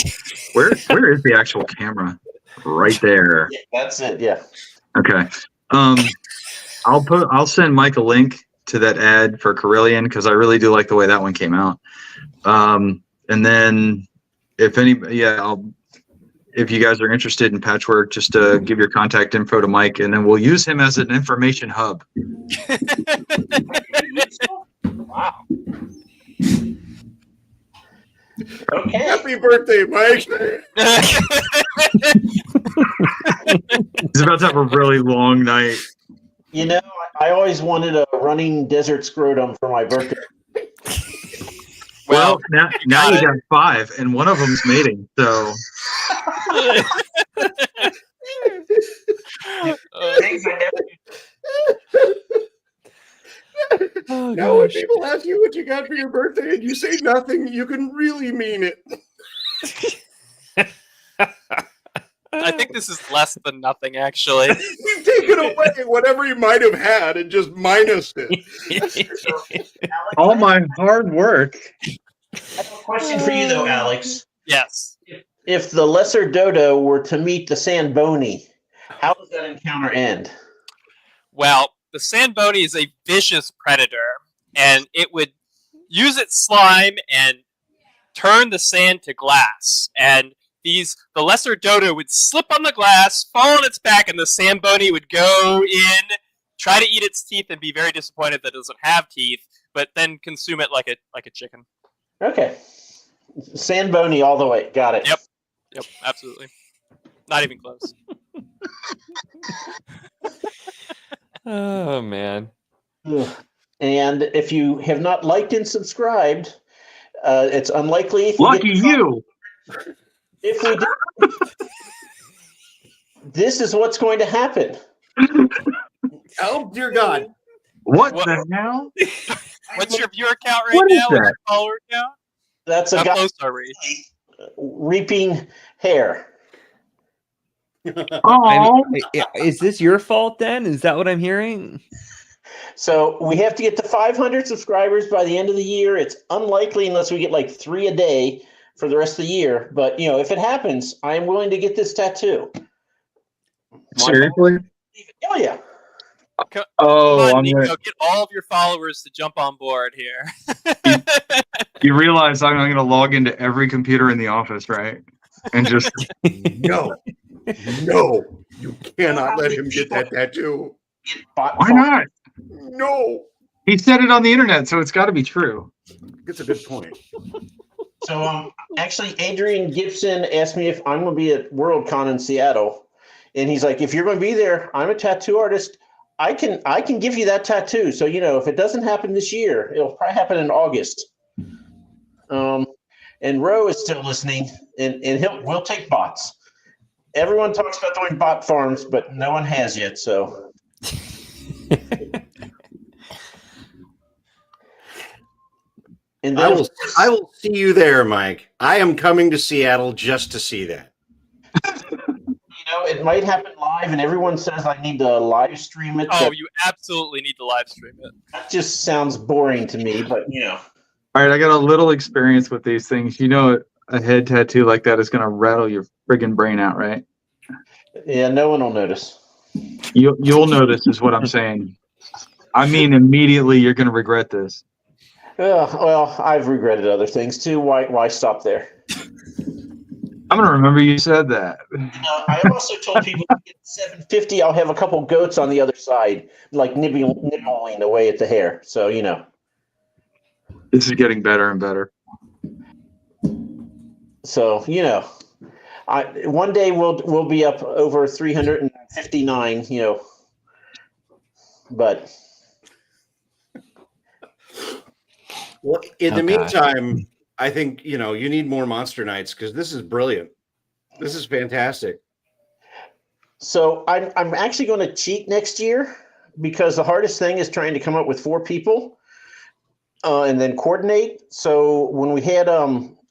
Where is the actual camera? Right there. Yeah, that's it. Yeah. Okay. I'll send Mike a link to that ad for Carillion, because I really do like the way that one came out. And then if you guys are interested in patchwork, just give your contact info to Mike, and then we'll use him as an information hub. Wow. Okay. Happy birthday, Mike. He's about to have a really long night. You know, I always wanted a running desert scrotum for my birthday. Well, now you got 5, and one of them's mating. So. Now when people ask you what you got for your birthday and you say nothing, you can really mean it. I think this is less than nothing, actually. You've taken away whatever you might have had and just minused it. All my hard work. I have a question for you, though, Alex. Yes. If the lesser dodo were to meet the sandbony, how does that encounter end? Well, the sandbony is a vicious predator, and it would use its slime and turn the sand to glass. And the lesser dodo would slip on the glass, fall on its back, and the sandbony would go in, try to eat its teeth, and be very disappointed that it doesn't have teeth, but then consume it like a chicken. Okay. Sandbony all the way. Got it. Yep, absolutely. Not even close. Oh, man. And if you have not liked and subscribed, it's unlikely. Lucky you. If we do, this is what's going to happen. Oh, dear God. What the hell? What's your viewer count right What is now? What's that? your follower count? That's a How guy close are we? reaping hair. Oh, Is this your fault then? Is that what I'm hearing? So we have to get to 500 subscribers by the end of the year. It's unlikely unless we get like 3 a day for the rest of the year. But, if it happens, I am willing to get this tattoo. seriously? Oh, yeah. Come Oh, on, I'm Nico, gonna, get all of your followers to jump on board here. you realize I'm going to log into every computer in the office, right? And just No, you cannot let him get that tattoo. why not? No, He said it on the internet, so it's got to be true. that's a good point. So actually, Adrian Gibson asked me if I'm going to be at WorldCon in Seattle, and he's like, "If you're going to be there, I'm a tattoo artist. I can give you that tattoo. So if it doesn't happen this year, it'll probably happen in August." And Ro is still listening, and we'll take bots. Everyone talks about doing bot farms, but no one has yet. So. And then, I will see you there, Mike. I am coming to Seattle just to see that. It might happen live, and everyone says I need to live stream it. Oh, you absolutely need to live stream it. That just sounds boring to me, but All right, I got a little experience with these things. A head tattoo like that is going to rattle your friggin' brain out, right? Yeah, no one will notice. You'll notice is what I'm saying. I mean, immediately you're going to regret this. Well, I've regretted other things too. Why stop there? I'm going to remember you said that. I also told people to get 750. I'll have a couple goats on the other side, like nibbling away at the hair. So This is getting better and better. So one day we'll be up over 359. But. Well, in the meantime, I think you need more Monster Nights because this is brilliant. This is fantastic. So I'm actually going to cheat next year because the hardest thing is trying to come up with 4 people and then coordinate. So when we had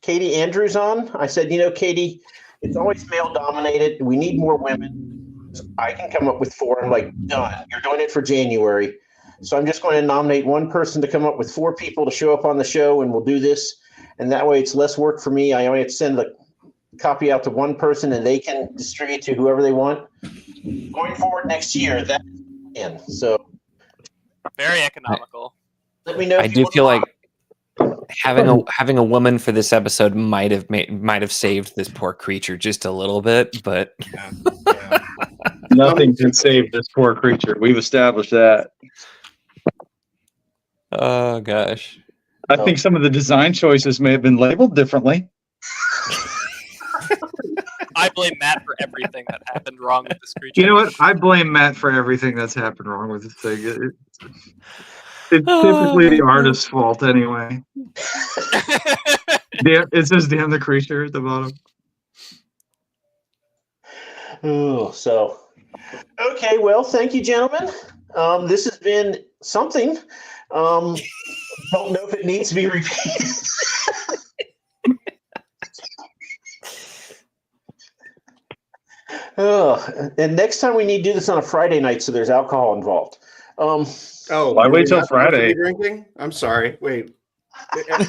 Katie Andrews on, I said, Katie, it's always male dominated. We need more women. I can come up with 4. I'm like, done. You're doing it for January. So I'm just going to nominate one person to come up with 4 people to show up on the show, and we'll do this. And that way it's less work for me. I only have to send the copy out to one person, and they can distribute to whoever they want. Going forward next year, that's in. So very economical. Let me know. I do feel like having a woman for this episode might have saved this poor creature just a little bit, but Nothing can save this poor creature. We've established that. Oh gosh. I think some of the design choices may have been labeled differently. I blame Matt for everything that happened wrong with this creature. You know what? I blame Matt for everything that's happened wrong with this thing. It's typically the artist's fault anyway. It says damn the creature at the bottom. Oh, so okay. Well, thank you, gentlemen. This has been something. Don't know if it needs to be repeated. And next time we need to do this on a Friday night, so there's alcohol involved. Why wait till Friday? Drinking? I'm sorry. Wait. I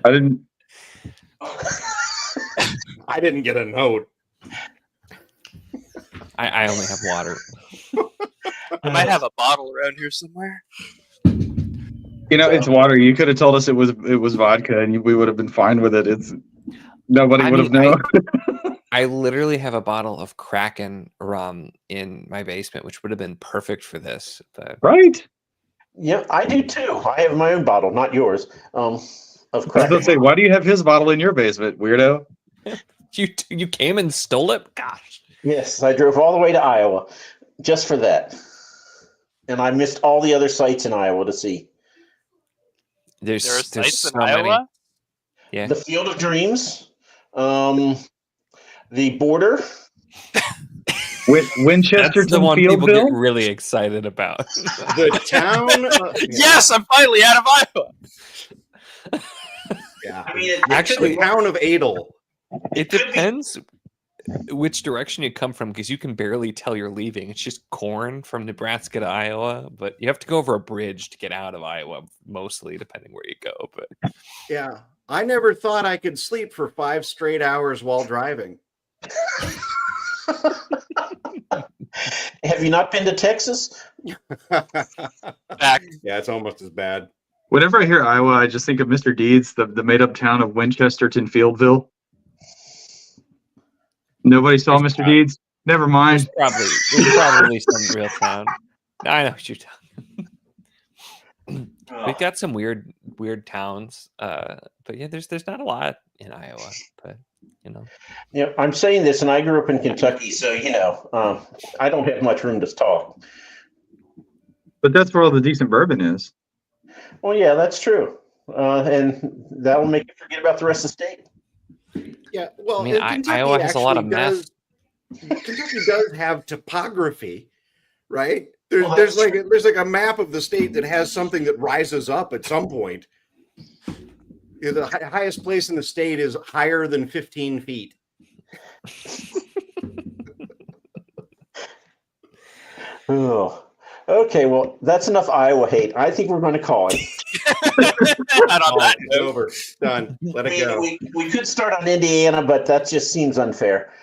didn't. I didn't get a note. I only have water. I might have a bottle around here somewhere. It's water. You could have told us it was vodka, and we would have been fine with it. Nobody would have known. I literally have a bottle of Kraken rum in my basement, which would have been perfect for this. But... Right? Yeah, I do too. I have my own bottle, not yours. Of Kraken. I was going to say, why do you have his bottle in your basement, weirdo? You came and stole it? Gosh. Yes, I drove all the way to Iowa just for that. And I missed all the other sites in Iowa to see. There are sites so in Iowa? many. Yeah. The Field of Dreams, the border. Winchester, that's the one people get really excited about. The town. Yes, I'm finally out of Iowa. Yeah, I mean, actually, the town of Adel. It depends which direction you come from, because you can barely tell you're leaving. It's just corn from Nebraska to Iowa, but you have to go over a bridge to get out of Iowa, mostly, depending where you go. But yeah, I never thought I could sleep for 5 straight hours while driving. Have you not been to Texas? Fact. Yeah, it's almost as bad. Whenever I hear Iowa, I just think of Mr. Deeds, the made-up town of Winchesterton Fieldville. Nobody saw Mr. Deeds? Never mind. There's probably some real town. I know what you're talking. We've got some weird towns, but yeah, there's not a lot in Iowa, but you know. Yeah, I'm saying this, and I grew up in Kentucky, so I don't have much room to talk. But that's where all the decent bourbon is. Well, yeah, that's true, and that will make you forget about the rest of the state. Yeah, well, I mean, Iowa has a lot of meth. Kentucky does have topography, right? Well, There's like a map of the state that has something that rises up at some point. The highest place in the state is higher than 15 feet. Oh, okay. Well, that's enough Iowa hate. I think we're going to call it. Not on that It's note. over. Done. Let it go. We could start on Indiana, but that just seems unfair.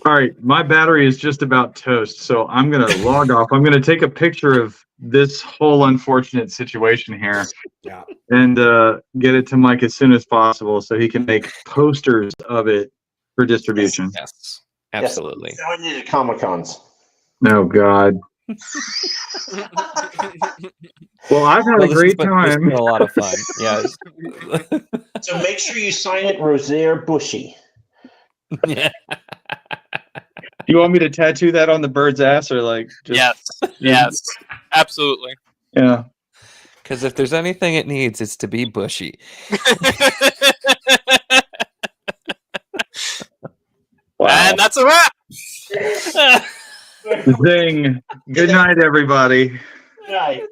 All right, my battery is just about toast, so I'm going to log off. I'm going to take a picture of this whole unfortunate situation here Yeah. and get it to Mike as soon as possible so he can make posters of it for distribution. Yes, absolutely. Yes, we need at Comic-Cons. Oh, God. Well, I've had a great This time. has been a lot of fun. Yes. So make sure you sign it Rosaire Bushy. Yeah. You want me to tattoo that on the bird's ass or like just Yes, absolutely. Yeah. Because if there's anything it needs, it's to be bushy. Wow. And that's a wrap. Zing. Good night, everybody. Right.